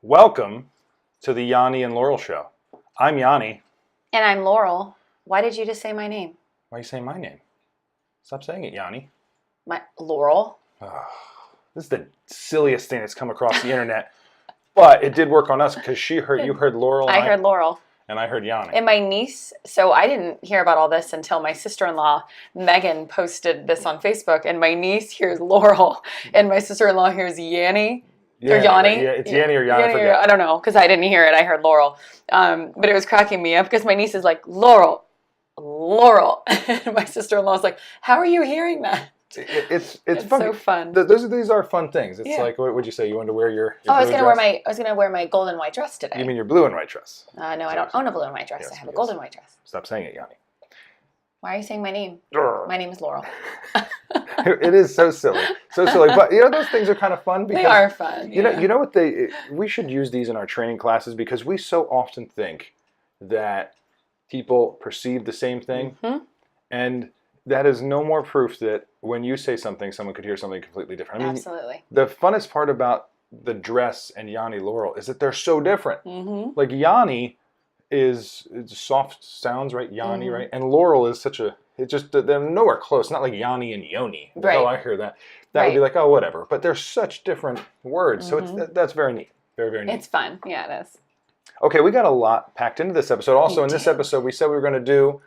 Welcome to the Yanni and Laurel Show. I'm Yanni. And I'm Laurel. Why did you just say my name? Why are you saying my name? Stop saying it, Yanni. Laurel? Oh, this is the silliest thing that's come across the internet. But it did work on us because you heard Laurel. I heard Laurel. And I heard Yanni. And my niece, so I didn't hear about all this until my sister-in-law, Megan, posted this on Facebook. And my niece hears Laurel. And my sister-in-law hears Yanni. Or Yanni. Yeah, it's Yanni or Yanni. I don't know, because I didn't hear it. I heard Laurel. But it was cracking me up because my niece is like, Laurel. And my sister-in-law's like, how are you hearing that? It's fun. So fun. These are fun things. It's like, what would you say? You wanted to wear your I was gonna wear my gold and white dress today. You mean your blue and white dress? No, I don't own a blue and white dress. Yes, I have a gold and white dress. Stop saying it, Yanni. Why are you saying my name? My name is Laurel. It is so silly, But those things are kind of fun. Because, they are fun. You know what we should use these in our training classes because we so often think that people perceive the same thing, and that is no more proof that when you say something, someone could hear something completely different. Absolutely. The funnest part about the dress and Yanni Laurel is that they're so different. Like Yanni is soft sounds, right? Yanni, right? And Laurel is they're nowhere close. Not like Yanni and Yoni. Right. Oh, I hear that. That would be like, oh, whatever. But they're such different words. So that's very neat. Very, very neat. It's fun. Yeah, it is. Okay, we got a lot packed into this episode. Also, in this episode, we said we were going to do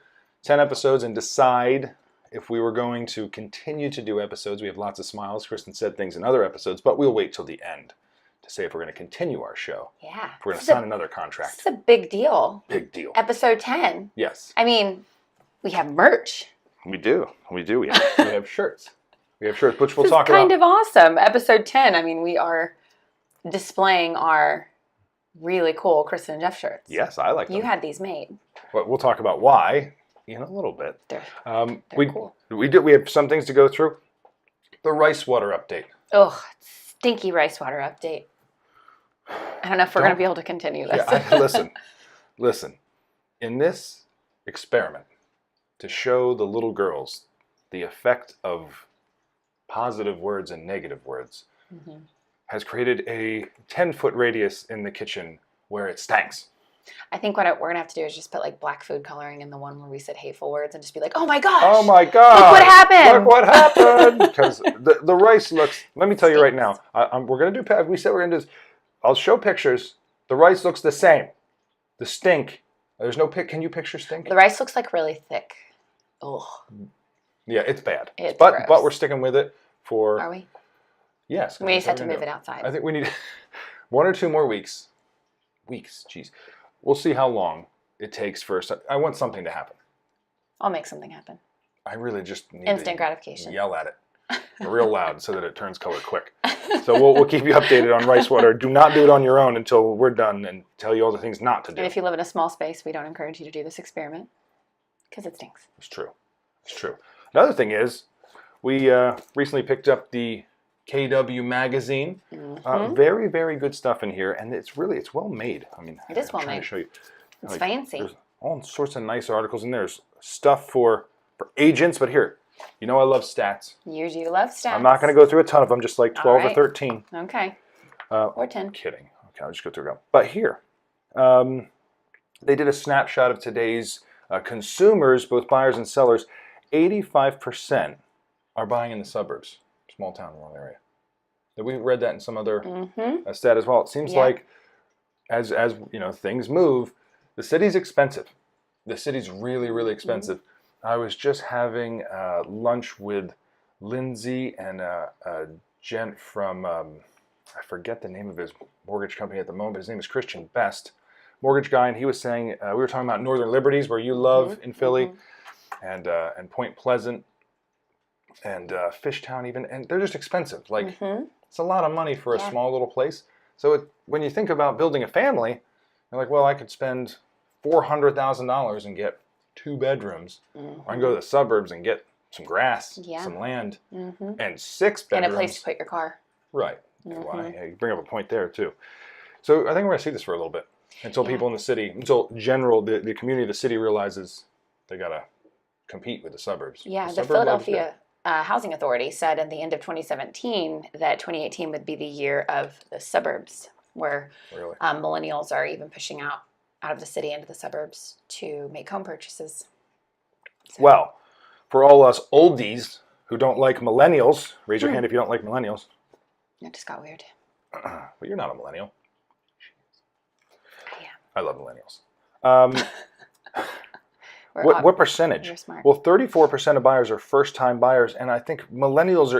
10 episodes and decide if we were going to continue to do episodes. We have lots of smiles. Kristen said things in other episodes, but we'll wait till the end to say if we're going to continue our show. Yeah. If we're going to sign another contract. It's a big deal. Big deal. Episode 10. Yes. I mean, we have merch. We do. We have shirts. We have shirts, which we'll talk about. It's kind of awesome. Episode 10. I mean, we are displaying our really cool Cristen and Jeff shirts. Yes, I like them. You had these made. But we'll talk about why in a little bit. They're cool. We have some things to go through. The rice water update. Oh, stinky rice water update. I don't know if we're going to be able to continue this. Yeah, listen. In this experiment to show the little girls the effect of positive words and negative words has created a 10-foot radius in the kitchen where it stanks. I think what we're going to have to do is just put like black food coloring in the one where we said hateful words and just be like, oh my gosh. Oh my gosh. Look what happened. Look what happened. Because the rice looks, let me tell you right now, we're going to do, we said we're going to do this. I'll show pictures. The rice looks the same. The stink. There's no can you picture stink? The rice looks like really thick. Ugh. Yeah, it's bad. Gross. But we're sticking with it for. Are we? Yes. We just have to move it outside. I think we need 1 or 2 more weeks. Jeez. We'll see how long it takes first. I want something to happen. I'll make something happen. I really just need instant gratification. Yell at it real loud so that it turns color quick. So we'll keep you updated on rice water. Do not do it on your own until we're done and tell you all the things not to do. And if you live in a small space, we don't encourage you to do this experiment because it stinks. It's true. Another thing is we recently picked up the KW magazine. Very, very good stuff in here, and it's well made. I mean, it is well made. To show you. It's fancy. There's all sorts of nice articles in there. There's stuff for agents, but here, I love stats. You do love stats. I'm not going to go through a ton of them, just like 12 or 13. Okay. Or 10. I'm kidding. Okay, I'll just go through them. But here, they did a snapshot of today's consumers, both buyers and sellers. 85% are buying in the suburbs, small town, rural area. We read that in some other stat as well. It seems like as things move, the city's expensive. The city's really, really expensive. I was just having lunch with Lindsay and a gent from, I forget the name of his mortgage company at the moment, but his name is Christian Best, mortgage guy, and he was saying, we were talking about Northern Liberties, where you love in Philly, and Point Pleasant, and Fishtown even, and they're just expensive. Like, it's a lot of money for a small little place. So when you think about building a family, you're like, well, I could spend $400,000 and get 2 bedrooms. Or I can go to the suburbs and get some grass, some land, and 6 bedrooms. And a place to put your car. Right. Well, you bring up a point there, too. So I think we're going to see this for a little bit until people in the city, until the community of the city realizes they got to compete with the suburbs. Yeah, the Philadelphia Housing Authority said at the end of 2017 that 2018 would be the year of the suburbs. where Really? millennials are even pushing out of the city into the suburbs to make home purchases. So. Well, for all us oldies who don't like millennials, raise your hand if you don't like millennials. It just got weird. But you're not a millennial. I am. I love millennials. What percentage? You're smart. Well, 34% of buyers are first-time buyers, and I think millennials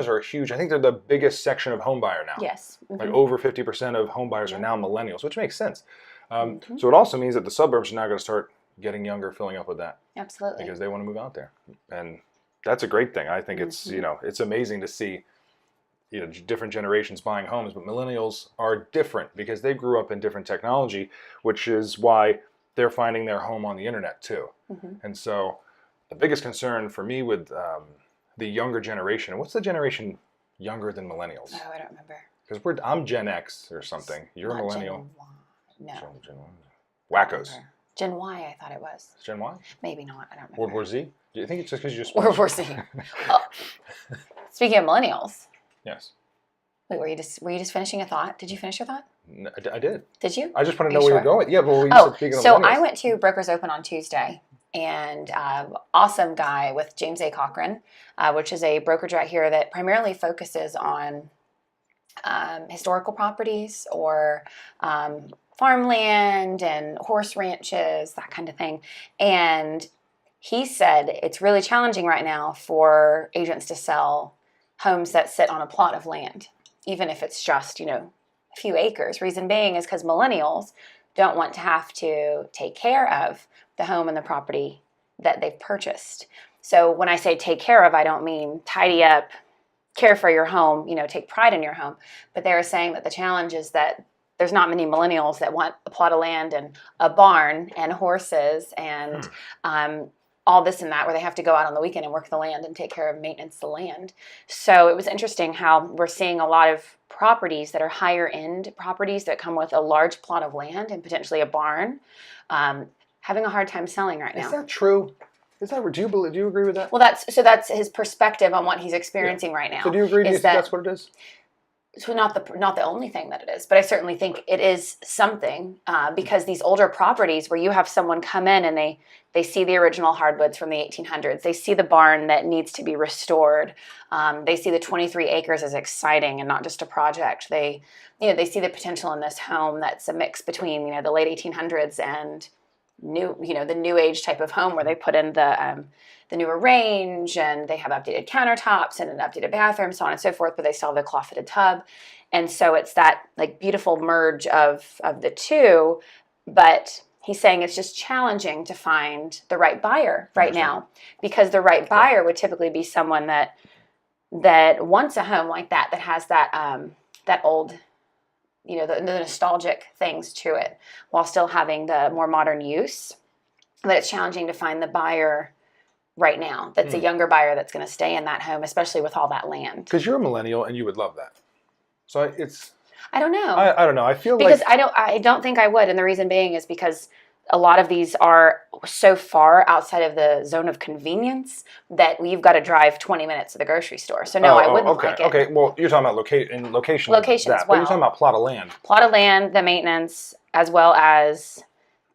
are huge. I think they're the biggest section of home buyer now. Yes. Like over 50% of home buyers are now millennials, which makes sense. So it also means that the suburbs are now going to start getting younger, filling up with that. Absolutely. Because they want to move out there, and that's a great thing. I think it's it's amazing to see different generations buying homes, but millennials are different because they grew up in different technology, which is why they're finding their home on the internet too. And so the biggest concern for me with the younger generation, what's the generation younger than millennials? Oh, I don't remember. Because I'm Gen X or something. You're a millennial. Gen Y. No. Gen Y. Wackos. Gen Y, I thought it was. Gen Y? Maybe not. I don't remember. World War Z? Do you think it's just because you just... World War Z. Speaking of millennials. Yes. Wait, were you just finishing a thought? Did you finish your thought? No, I did. Did you? I just want to know where you're going. Yeah, but speaking of so millennials. I went to Brokers Open on Tuesday, and awesome guy with James A. Cochran, which is a brokerage out here that primarily focuses on historical properties or farmland and horse ranches, that kind of thing. And he said it's really challenging right now for agents to sell homes that sit on a plot of land, even if it's just, a few acres. Reason being is because millennials don't want to have to take care of the home and the property that they've purchased. So when I say take care of, I don't mean tidy up, care for your home, take pride in your home. But they were saying that the challenge is that there's not many millennials that want a plot of land and a barn and horses and all this and that, where they have to go out on the weekend and work the land and take care of maintenance the land. So it was interesting how we're seeing a lot of properties that are higher end properties that come with a large plot of land and potentially a barn, having a hard time selling right now. Is that true? Do you agree with that? Well, that's his perspective on what he's experiencing right now. So do you agree? That's what it is? So not the only thing that it is, but I certainly think it is something because these older properties where you have someone come in and they see the original hardwoods from the 1800s, they see the barn that needs to be restored, they see the 23 acres as exciting and not just a project. They see the potential in this home that's a mix between the late 1800s and the new age type of home where they put in the newer range and they have updated countertops and an updated bathroom, so on and so forth, but they still have the claw-fitted tub. And so it's that beautiful merge of the two, but he's saying it's just challenging to find the right buyer right now, because the right buyer would typically be someone that wants a home like that has that old, the nostalgic things to it, while still having the more modern use. But it's challenging to find the buyer right now that's a younger buyer that's going to stay in that home, especially with all that land. Because you're a millennial and you would love that. So I don't know. I don't know. I feel because I don't think I would, and the reason being is because a lot of these are so far outside of the zone of convenience that we've got to drive 20 minutes to the grocery store. So no, I wouldn't like it. Okay, well, you're talking about location. Location as well. But you're talking about plot of land. Plot of land, the maintenance, as well as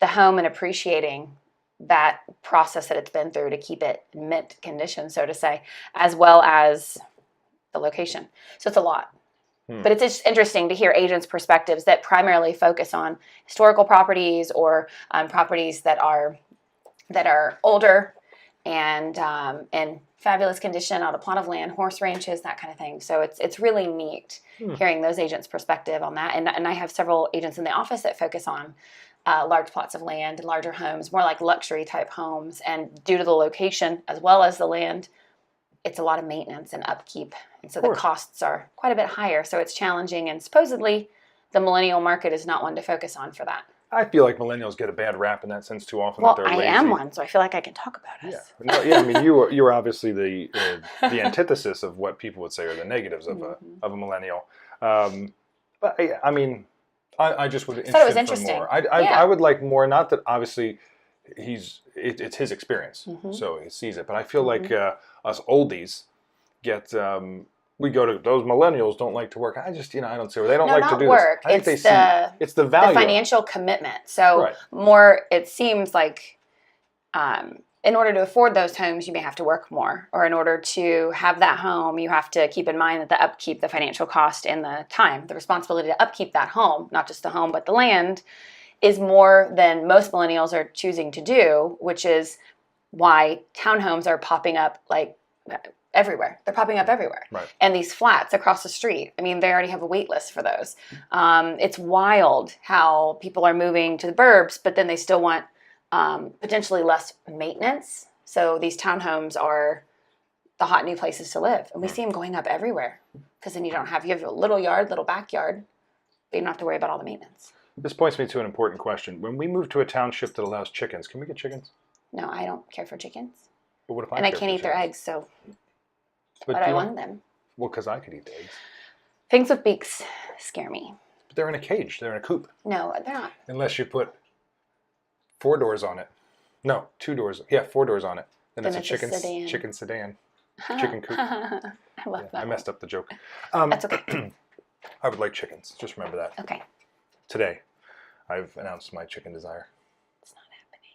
the home and appreciating that process that it's been through to keep it in mint condition, so to say, as well as the location. So it's a lot. But it's just interesting to hear agents' perspectives that primarily focus on historical properties or properties that are older and in fabulous condition on a plot of land, horse ranches, that kind of thing. So it's really neat hearing those agents' perspective on that. And I have several agents in the office that focus on large plots of land and larger homes, more like luxury type homes. And due to the location as well as the land, it's a lot of maintenance and upkeep. And so the costs are quite a bit higher. So it's challenging. And supposedly the millennial market is not one to focus on for that. I feel like millennials get a bad rap in that sense too often. Well, that they're I lazy. am one, so I feel like I can talk about us. Yeah. I mean, you were obviously the antithesis of what people would say are the negatives of a millennial. But I mean, I just would thought it was interested for interesting. more. I would like more. Not that obviously it's his experience, so he sees it. But I feel like us oldies get we go to those millennials don't like to work. I just, I don't see where they don't No, like to not do work. this. I think It's they see it's the value. the financial commitment. So Right. more, it seems like in order to afford those homes, you may have to work more. Or in order to have that home, you have to keep in mind that the upkeep, the financial cost, and the time, the responsibility to upkeep that home, not just the home, but the land, is more than most millennials are choosing to do, which is why townhomes are popping up like everywhere. They're popping up everywhere. Right. And these flats across the street, I mean, they already have a wait list for those. It's wild how people are moving to the burbs, but then they still want potentially less maintenance. So these townhomes are the hot new places to live. And we see them going up everywhere because then you have a little yard, little backyard, but you don't have to worry about all the maintenance. This points me to an important question. When we move to a township that allows chickens, can we get chickens? No, I don't care for chickens. But what if And I care can't for eat their chickens? eggs, so But why do I want them? Well, because I could eat the eggs. Things with beaks scare me. But they're in a cage. They're in a coop. No, they're not. Unless you put 4 doors on it. No, 2 doors. Yeah, 4 doors on it. Then it's a chicken sedan. Chicken coop. I love that. I messed up the joke. That's okay. I would like chickens. Just remember that. Okay. Today, I've announced my chicken desire. It's not happening.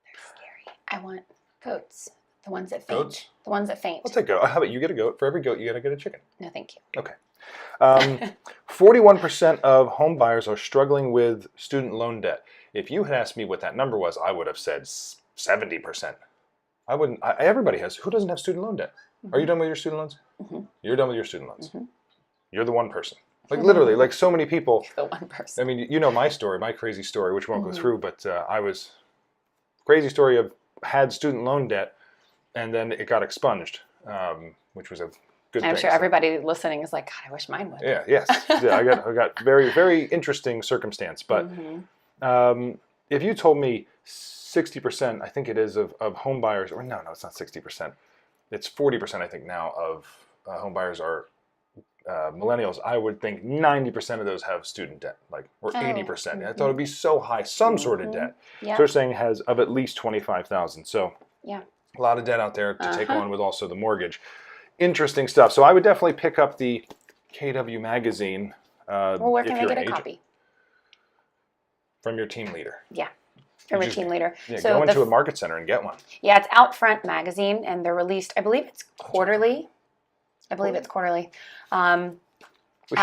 They're scary. I want goats. The ones that faint. Goats? The ones that faint. I'll take goat. How about you get a goat? For every goat, you got to get a chicken. No, thank you. Okay. 41% of home buyers are struggling with student loan debt. If you had asked me what that number was, I would have said 70%. I wouldn't. Everybody has. Who doesn't have student loan debt? Mm-hmm. Are you done with your student loans? Mm-hmm. You're done with your student loans. Mm-hmm. You're the one person. Like literally, like so many people. The one person. I mean, you know my story, my crazy story, which won't Mm-hmm. go through, but I was crazy story of had student loan debt, and then it got expunged, which was a good thing. I'm sure everybody listening is like, God, I wish mine would. Yeah. Yes. Yeah. I got very very interesting circumstance, but if you told me 60%, I think it is of home buyers, or no, it's not 60%. It's 40%, I think now of home buyers are millennials. I would think 90% of those have student debt, or 80%. I thought it'd be so high, some sort of debt. Yeah. So they're saying has of at least 25,000. So yeah, a lot of debt out there to take on with also the mortgage. Interesting stuff. So I would definitely pick up the KW magazine. Well, where can if I you're get an a agent. copy? From your team leader. Yeah, from a team leader. Yeah, So go into a market center and get one. yeah, it's Out Front magazine, and they're released. I believe it's quarterly. We should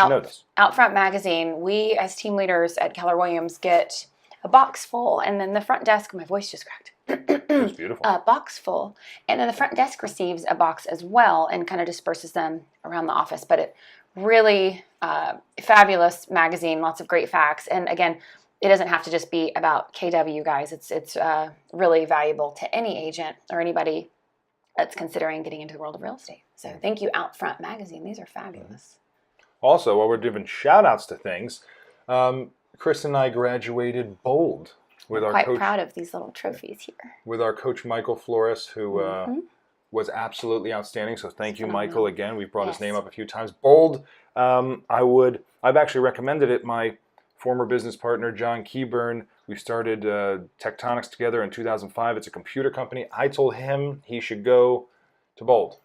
know this. Out Front magazine. We as team leaders at Keller Williams get a box full, and then the front desk. My voice just cracked. It's beautiful. A box full, and then the front desk receives a box as well, and kind of disperses them around the office. But it really fabulous magazine, lots of great facts, and again, it doesn't have to just be about KW, guys. It's really valuable to any agent or anybody that's considering getting into the world of real estate. So thank you, Out Front magazine. These are fabulous. Also, while we're giving shout outs to things, Chris and I graduated Bold with our Quite coach. proud of these little trophies here. With our coach Michael Flores, who was absolutely outstanding. So thank you, Michael, again. We've brought his name up a few times. Bold, I've actually recommended it. My former business partner, John Keyburn, we started Tectonics together in 2005. It's a computer company. I told him he should go to Bold.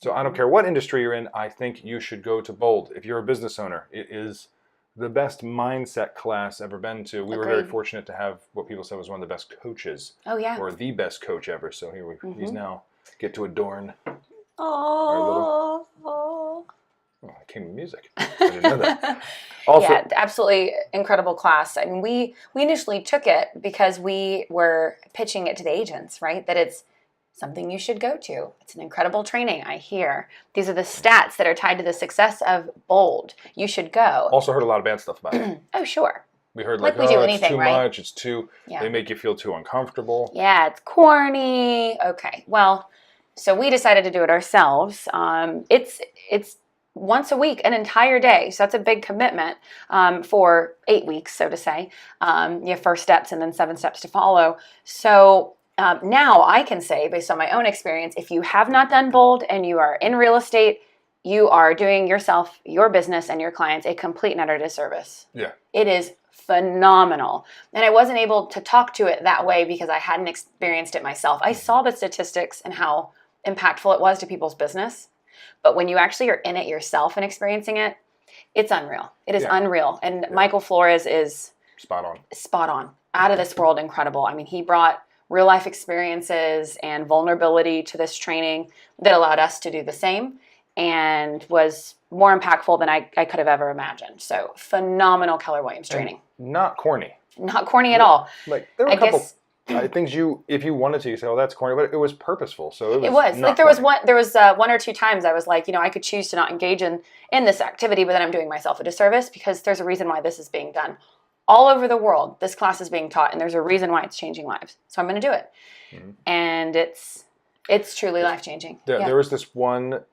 So I don't care what industry you're in, I think you should go to Bold. If you're a business owner, it is the best mindset class ever been to. We were very fortunate to have what people said was one of the best coaches. Oh, yeah. Or the best coach ever. So here he's now get to adorn Oh. Oh, it came with music. I didn't know that. Also, yeah, absolutely incredible class. I mean, we initially took it because we were pitching it to the agents, right? That it's something you should go to. It's an incredible training, I hear. These are the stats that are tied to the success of Bold. You should go. Also heard a lot of bad stuff about it. Oh, sure. We heard Like we do anything, it's too right? much, it's too, they make you feel too uncomfortable. Yeah, it's corny. Okay, well, so we decided to do it ourselves. It's once a week, an entire day. So that's a big commitment for 8 weeks, so to say. You have 4 steps and then 7 steps to follow. So now I can say, based on my own experience, if you have not done Bold and you are in real estate, you are doing yourself, your business, and your clients a complete and utter disservice. Yeah. It is phenomenal. And I wasn't able to talk to it that way because I hadn't experienced it myself. I saw the statistics and how impactful it was to people's business. But when you actually are in it yourself and experiencing it, it's unreal. It is unreal. And Michael Flores is spot on, out of this world, incredible. I mean, he brought real life experiences and vulnerability to this training that allowed us to do the same, and was more impactful than I could have ever imagined. So phenomenal Keller Williams training. And not corny. Not corny at all. Like there were a couple things if you wanted to, you say, "Oh, that's corny," but it was purposeful. So it was like there was one or two times I was like, I could choose to not engage in this activity, but then I'm doing myself a disservice, because there's a reason why this is being done all over the world. This class is being taught, and there's a reason why it's changing lives. So I'm going to do it, and it's truly life changing. There was this one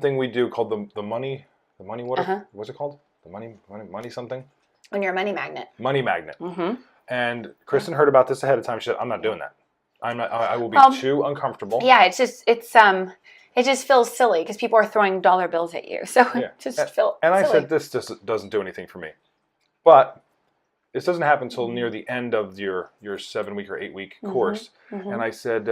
thing we do called the money water. What's it called? The money something. When you're a money magnet. Money magnet. Mm-hmm. And Kristen heard about this ahead of time. She said, "I'm not doing that. I will be too uncomfortable." Yeah, it just feels silly because people are throwing dollar bills at you. So it just feels And I silly. said, this just doesn't do anything for me. But this doesn't happen until near the end of your 7-week or 8-week course. And I said,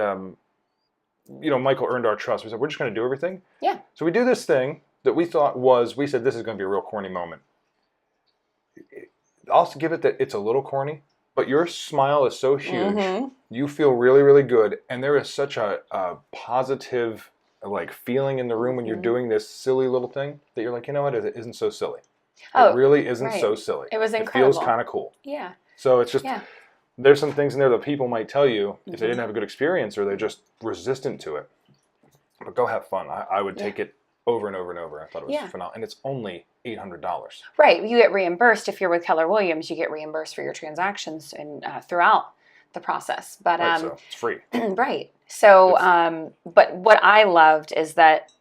Michael earned our trust. We said, we're just going to do everything. Yeah. So we do this thing that we said, this is going to be a real corny moment. I'll give it that it's a little corny, but your smile is so huge. You feel really, really good. And there is such a positive feeling in the room when you're doing this silly little thing that you're like, you know what, it isn't so silly. It really isn't so silly. It was incredible. It feels kind of cool. Yeah. So it's just, there's some things in there that people might tell you if they didn't have a good experience or they're just resistant to it. But go have fun. I would take it over and over and over. I thought it was phenomenal. And it's only $800. Right. You get reimbursed. If you're with Keller Williams, you get reimbursed for your transactions and throughout the process. But so it's free. Right. So, but what I loved is that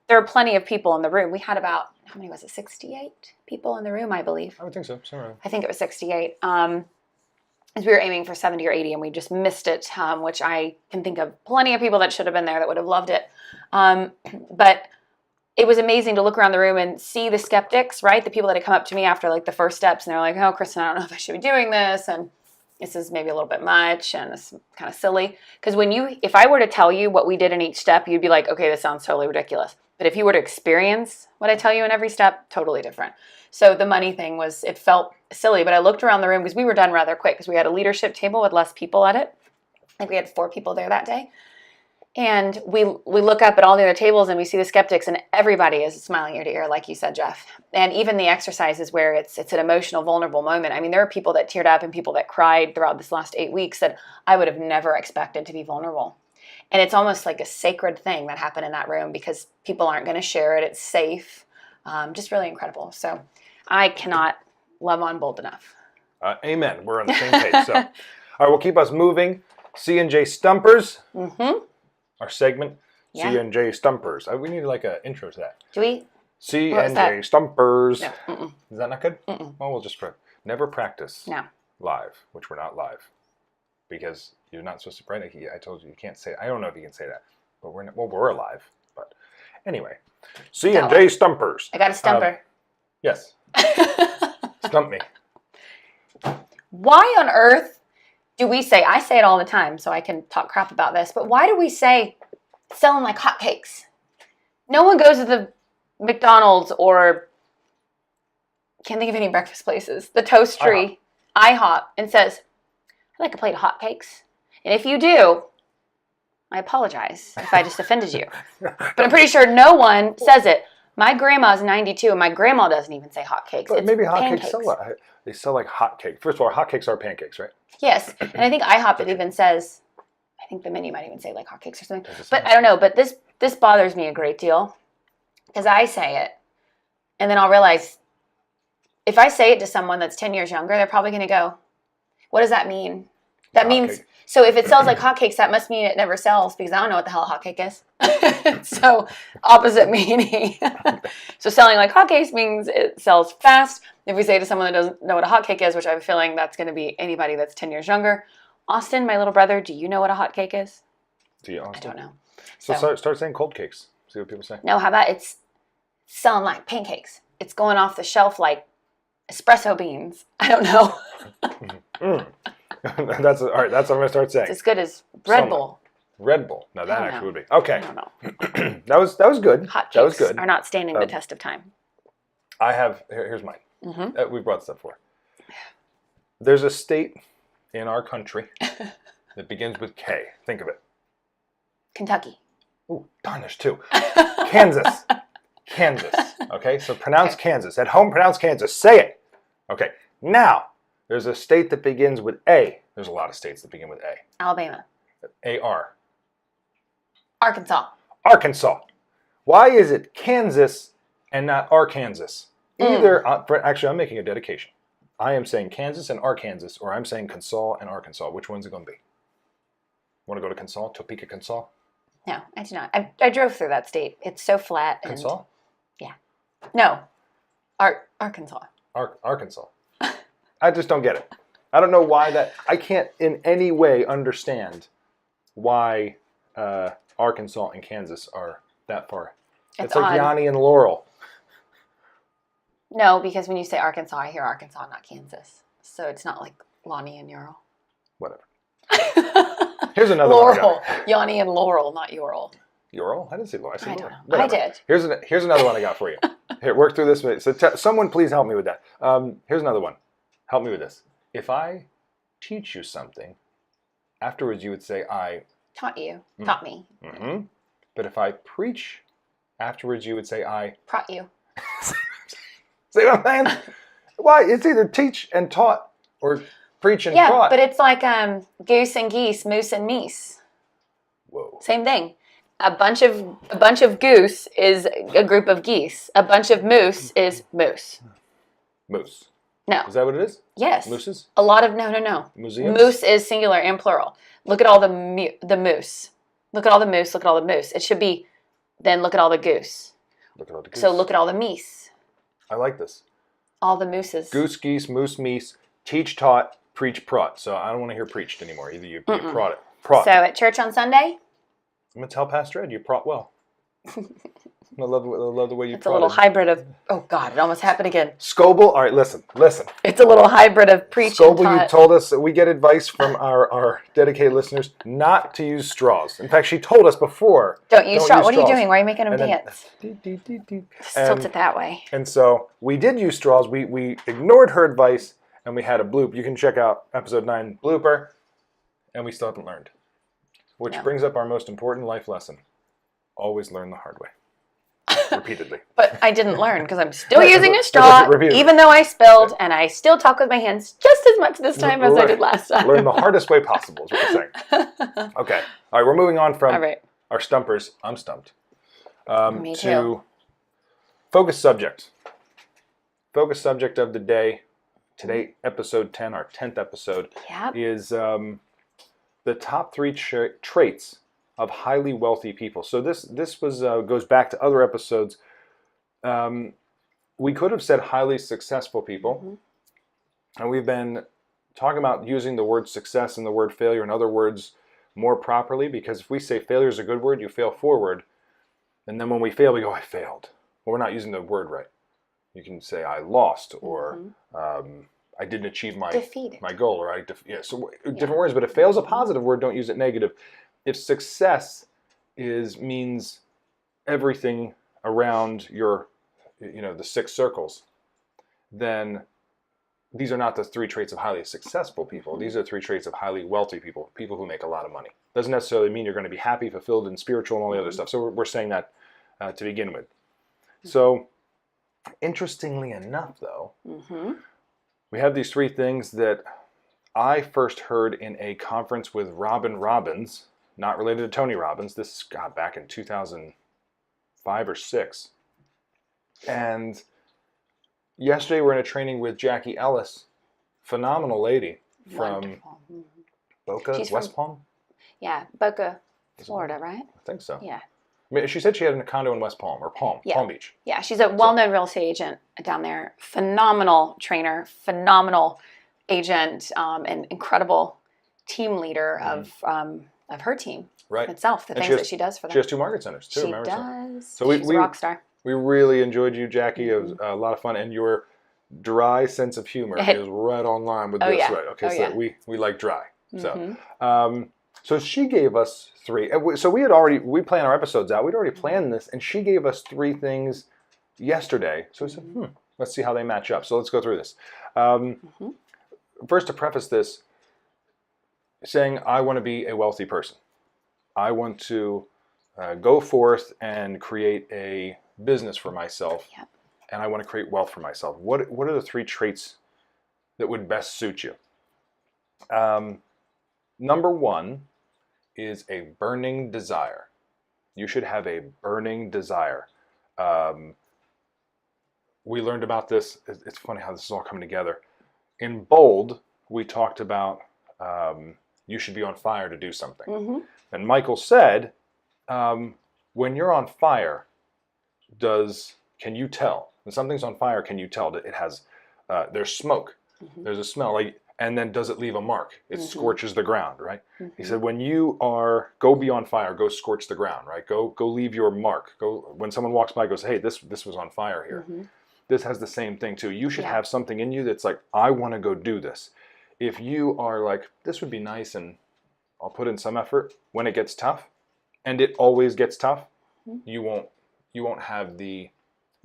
there are plenty of people in the room. We had about, how many was it? 68 people in the room, I believe. I would think so. Somewhere. I think it was 68. As we were aiming for 70 or 80, and we just missed it, which I can think of plenty of people that should have been there that would have loved it. But it was amazing to look around the room and see the skeptics, right? The people that had come up to me after the first steps, and they're like, "Oh, Kristen, I don't know if I should be doing this, and this is maybe a little bit much, and it's kind of silly." Because if I were to tell you what we did in each step, you'd be like, "Okay, this sounds totally ridiculous." But if you were to experience what I tell you in every step, totally different. So the money thing it felt silly, but I looked around the room because we were done rather quick because we had a leadership table with less people at it. I think we had 4 people there that day. And we look up at all the other tables and we see the skeptics, and everybody is smiling ear to ear, like you said, Jeff. And even the exercises where it's an emotional, vulnerable moment. I mean, there are people that teared up and people that cried throughout this last 8 weeks that I would have never expected to be vulnerable. And it's almost like a sacred thing that happened in that room because people aren't going to share it. It's safe. Just really incredible. So I cannot love on bold enough. Amen. We're on the same page. So, all right, we'll keep us moving. C&J Stumpers. Mm-hmm. Our segment, C&J Stumpers. We need an intro to that. Do we? C&J Stumpers. No. Mm-mm. Is that not good? Mm-mm. Well, we'll just never practice live, which we're not live. Because you're not supposed to, right? I told you can't say, I don't know if you can say that, but we're alive. But anyway, C&J Stumpers. I got a stumper. Yes. Stump me. Why on earth do we say, I say it all the time, so I can talk crap about this, but why do we say selling like hotcakes? No one goes to the McDonald's or, can't think of any breakfast places, the Toastery, IHOP, and says, "I'd like a plate of hotcakes." And if you do, I apologize if I just offended you. But I'm pretty sure no one says it. My grandma's 92, and my grandma doesn't even say hotcakes. But it's maybe hotcakes pancakes. They sell like hotcakes. First of all, hotcakes are pancakes, right? Yes, and I think IHOP it even says, I think the menu might even say like hotcakes or something. But I don't know. But this bothers me a great deal because I say it, and then I'll realize if I say it to someone that's 10 years younger, they're probably going to go, "What does that mean?" That means, so if it sells like hotcakes, that must mean it never sells because I don't know what the hell a hotcake is. So opposite meaning. So selling like hotcakes means it sells fast. If we say to someone that doesn't know what a hotcake is, which I have a feeling that's going to be anybody that's 10 years younger. Austin, my little brother, do you know what a hotcake is? Do you, Austin? I don't know. So start saying cold cakes. See what people say. No, how about it's selling like pancakes. It's going off the shelf like espresso beans. I don't know. That's all right. That's what I'm gonna start saying. It's as good as Red Bull. Red Bull. Now that I don't actually know. would be. Okay. I don't know. that was good. Hot That was takes good. are not standing the test of time. I have, here's mine. Mm-hmm. We brought this up before. There's a state in our country that begins with K. Think of it. Kentucky. Ooh, darn, there's two. Kansas. Kansas. Okay, so pronounce Kansas. At home, pronounce Kansas. Say it. Okay, now, there's a state that begins with A. There's a lot of states that begin with A. Alabama. A-R. Arkansas. Arkansas. Why is it Kansas and not Arkansas? Either, actually, I'm making a dedication. I am saying Kansas and Arkansas, or I'm saying Consol and Arkansas. Which one's it going to be? Want to go to Consol? Topeka, Consol? No, I do not. I drove through that state. It's so flat. Consol? Yeah. No. Arkansas. Arkansas. I just don't get it. I don't know why that. I can't in any way understand why Arkansas and Kansas are that far. It's like odd. Yanni and Laurel. No, because when you say Arkansas, I hear Arkansas, not Kansas. So it's not like Lonnie and Ural. Whatever. Here's another one. Laurel. Yanni and Laurel, not Ural. Ural? I didn't say Laurel. I said I Laurel. don't know. Whatever. I did. Here's another one I got for you. Here, work through this. So someone please help me with that. Here's another one. Help me with this. If I teach you something, afterwards you would say I Taught you. Taught me. Mm-hmm. But if I preach, afterwards you would say I Praught you. See what I'm saying? Why? It's either teach and taught or preach and Yeah, taught. but it's like goose and geese, moose and meese. Whoa. Same thing. A bunch of goose is a group of geese. A bunch of moose is moose. Moose. No. Is that what it is? Yes. Mooses? A lot of no. Museums? Moose is singular and plural. Look at all the moose. Look at all the moose. Look at all the moose. It should be then look at all the goose. Look at all the goose. So look at all the meese. I like this. All the mooses. Goose, geese, moose, meese, teach, taught, preach, praught. So I don't want to hear preached anymore. Either you praught it. Praught. So at church on Sunday, I'm going to tell Pastor Ed you praught well. I love the way you it's a little hybrid of, oh God, it almost happened again. Scoble, all right, listen. It's a little hybrid of preach and Scoble, taught. you told us that we get advice from our dedicated listeners not to use straws. In fact, she told us before. Don't use straws. What are you doing? Why are you making them dance? Just tilt it that way. And so we did use straws. We ignored her advice, and we had a bloop. You can check out episode 9 blooper, and we still haven't learned. Which brings up our most important life lesson. Always learn the hard way. Repeatedly. But I didn't learn because I'm still using a straw, even though I spilled, and I still talk with my hands just as much this time as I did last time. Learn the hardest way possible is what we're saying. Okay. All right, we're moving on from our stumpers. I'm stumped. Me to too. focus subject. Focus subject of the day. Today, episode 10, our 10th episode, is the top 3 traits of highly wealthy people. So this was goes back to other episodes. We could have said highly successful people, and we've been talking about using the word success and the word failure and other words more properly, because if we say failure is a good word, you fail forward, and then when we fail, we go, I failed. Well, we're not using the word right. You can say I lost, or I didn't achieve my goal, or different words. But if fail is a positive word, don't use it negative. If success means everything around your, the 6 circles, then these are not the 3 traits of highly successful people. These are 3 traits of highly wealthy people, people who make a lot of money. Doesn't necessarily mean you're going to be happy, fulfilled, and spiritual, and all the other stuff. So we're saying that to begin with. So interestingly enough, though, we have these 3 things that I first heard in a conference with Robin Robbins. Not related to Tony Robbins. This got back in 2005 or 6. And yesterday we're in a training with Jackie Ellis, phenomenal lady from Boca, West Palm? Yeah, Boca, Florida, right? I think so. Yeah. I mean, she said she had a condo in West Palm, or Palm Beach. Yeah, she's a well-known real estate agent down there. Phenomenal trainer, phenomenal agent, and incredible team leader of her team itself, the things that she does for them. She has 2 market centers, too. She does. So she's a rock star. We really enjoyed you, Jackie. It was a lot of fun, and your dry sense of humor is right on line with this. Yeah. Right? Okay, we like dry. So, So she gave us 3. So we plan our episodes out. We'd already planned this, and she gave us 3 things yesterday. So we said, let's see how they match up. So let's go through this. First, to preface this, saying I want to be a wealthy person. I want to go forth and create a business for myself, and I want to create wealth for myself. What are the 3 traits that would best suit you? Number 1 is a burning desire. You should have a burning desire. We learned about this. It's funny how this is all coming together. In bold, we talked about you should be on fire to do something. And Michael said, when you're on fire, can you tell? When something's on fire, can you tell that it has, there's smoke, there's a smell, and then does it leave a mark? It scorches the ground, right? He said, when you go be on fire, go scorch the ground, right? Go leave your mark. When someone walks by, goes, hey, this was on fire here. This has the same thing too. You should have something in you that's like, I want to go do this. If you are like, this would be nice and I'll put in some effort, when it gets tough, and it always gets tough, you won't have the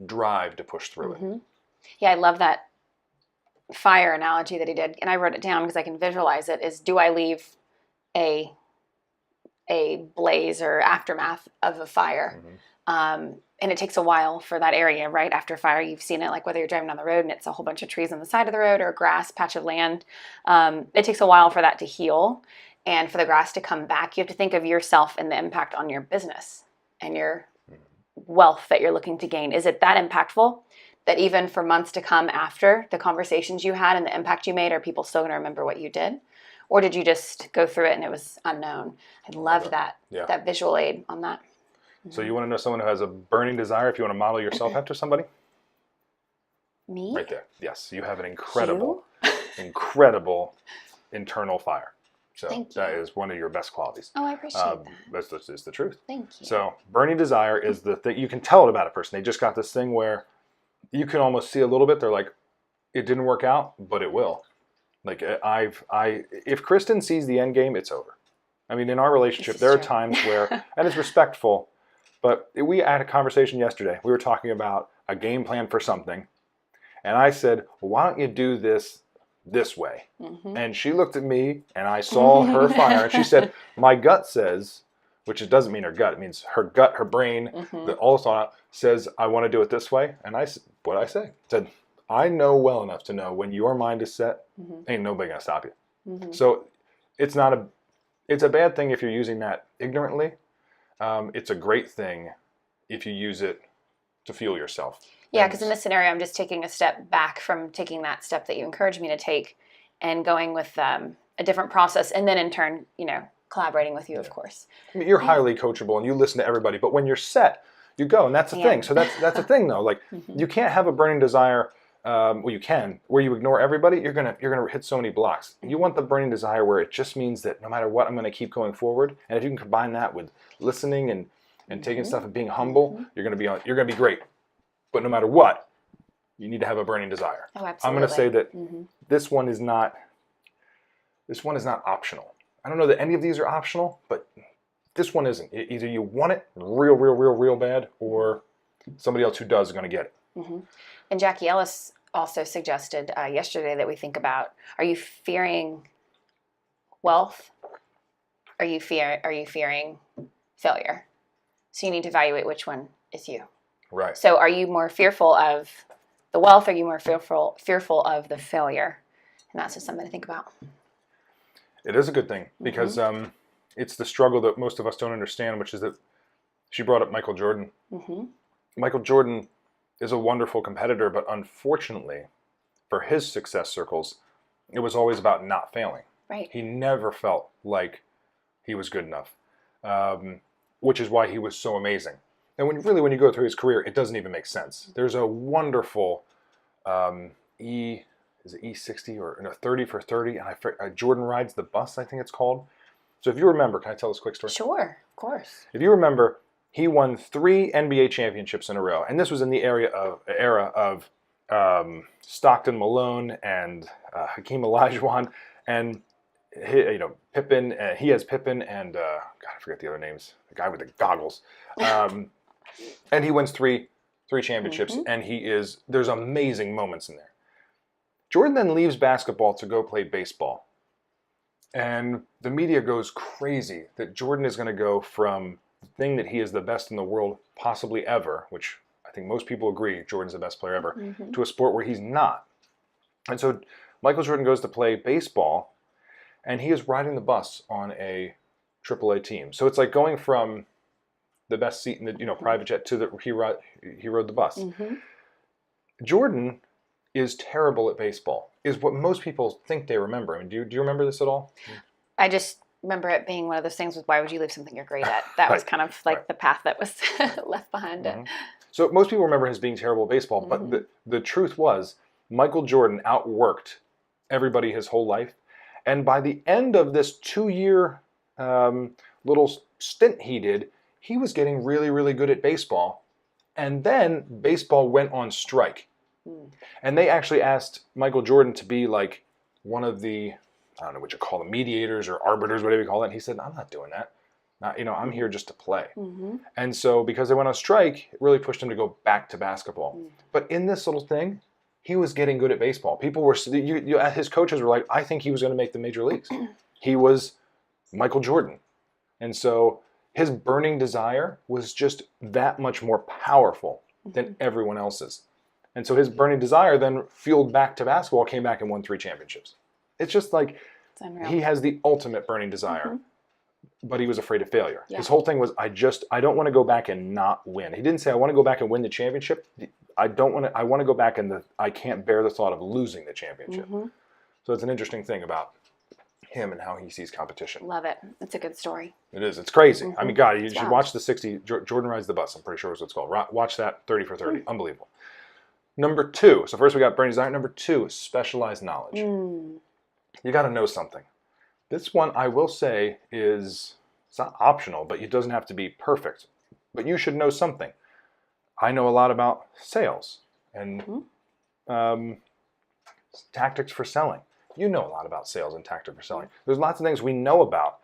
drive to push through it. Yeah, I love that fire analogy that he did, and I wrote it down because I can visualize it. Is, do I leave a blaze or aftermath of a fire? And it takes a while for that area, right? After fire, you've seen it, like whether you're driving down the road and it's a whole bunch of trees on the side of the road or a grass patch of land. It takes a while for that to heal and for the grass to come back. You have to think of yourself and the impact on your business and your wealth that you're looking to gain. Is it that impactful that even for months to come after the conversations you had and the impact you made, are people still going to remember what you did? Or did you just go through it and it was unknown? I loved that visual aid on that. So you want to know someone who has a burning desire, if you want to model yourself after somebody? Me? Right there. Yes, you have an incredible internal fire. So that is one of your best qualities. Oh, I appreciate that. That's the truth. Thank you. So burning desire is the thing. You can tell it about a person. They just got this thing where you can almost see a little bit. They're like, it didn't work out, but it will. Like if Cristen sees the end game, it's over. I mean, in our relationship, there are times where, and it's respectful, but we had a conversation yesterday. We were talking about a game plan for something. And I said, well, why don't you do this way? And she looked at me and I saw her fire. And she said, my gut says, which it doesn't mean her gut. It means her gut, her brain, all thought says, I want to do it this way. And what I said, I know well enough to know when your mind is set, ain't nobody gonna stop you. So it's a bad thing if you're using that ignorantly. It's a great thing if you use it to fuel yourself. Yeah, because in this scenario, I'm just taking a step back from taking that step that you encouraged me to take and going with a different process. And then in turn, collaborating with you, of course. I mean, you're highly coachable and you listen to everybody. But when you're set, you go. And that's the thing. So that's the thing, though. Like, you can't have a burning desire. Well, you can, where you ignore everybody. You're gonna hit so many blocks. You want the burning desire where it just means that no matter what, I'm gonna keep going forward. And if you can combine that with listening and taking stuff and being humble, you're gonna be great. But no matter what, you need to have a burning desire. Oh, absolutely. I'm gonna say that this one is not optional. I don't know that any of these are optional, but this one isn't. Either you want it real bad, or somebody else who does is gonna get it. And Jackie Ellis also suggested yesterday that we think about: are you fearing wealth? Are you fearing failure? So you need to evaluate which one is you. Right. So are you more fearful of the wealth? Or are you more fearful of the failure? And that's just something to think about. It is a good thing because it's the struggle that most of us don't understand, which is that she brought up Michael Jordan. Michael Jordan is a wonderful competitor, but unfortunately, for his success circles, it was always about not failing. Right. He never felt like he was good enough, which is why he was so amazing. And when you go through his career, it doesn't even make sense. There's a wonderful E60 or 30 for 30, and Jordan Rides the Bus, I think it's called. So if you remember, can I tell this quick story? Sure, of course. If you remember, he won 3 NBA championships in a row, and this was in the era of Stockton Malone and Hakeem Olajuwon, and Pippen. He has Pippen and God, I forget the other names. The guy with the goggles, and he wins three championships. And there's amazing moments in there. Jordan then leaves basketball to go play baseball, and the media goes crazy that Jordan is going to go from the thing that he is the best in the world possibly ever, which I think most people agree Jordan's the best player ever, to a sport where he's not. And so Michael Jordan goes to play baseball, and he is riding the bus on a AAA team. So it's like going from the best seat in the private jet to he rode the bus. Jordan is terrible at baseball, is what most people think they remember. I mean, do you remember this at all? I just remember it being one of those things with why would you leave something you're great at? That was kind of like the path that was left behind it. So most people remember his being terrible at baseball, but the truth was Michael Jordan outworked everybody his whole life. And by the end of this 2-year little stint he did, he was getting really, really good at baseball. And then baseball went on strike. And they actually asked Michael Jordan to be like one of the, I don't know what you call them, mediators or arbiters, whatever you call it. And he said, I'm not doing that. I'm here just to play. And so because they went on strike, it really pushed him to go back to basketball. But in this little thing, he was getting good at baseball. People were, his coaches were like, I think he was going to make the major leagues. He was Michael Jordan. And so his burning desire was just that much more powerful than everyone else's. And so his burning desire then fueled back to basketball, came back and won 3 championships. It's just like he has the ultimate burning desire, but he was afraid of failure. Yeah. His whole thing was, I don't want to go back and not win. He didn't say, I want to go back and win the championship. I want to go back and I can't bear the thought of losing the championship. So it's an interesting thing about him and how he sees competition. Love it. It's a good story. It is. It's crazy. I mean, God, you should watch the 60, Jordan Rides the Bus, I'm pretty sure is what it's called. Watch that 30 for 30. Unbelievable. Number 2. So first we got burning desire. Number 2, specialized knowledge. You got to know something. This one, I will say, it's not optional, but it doesn't have to be perfect. But you should know something. I know a lot about sales and tactics for selling. You know a lot about sales and tactics for selling. There's lots of things we know about.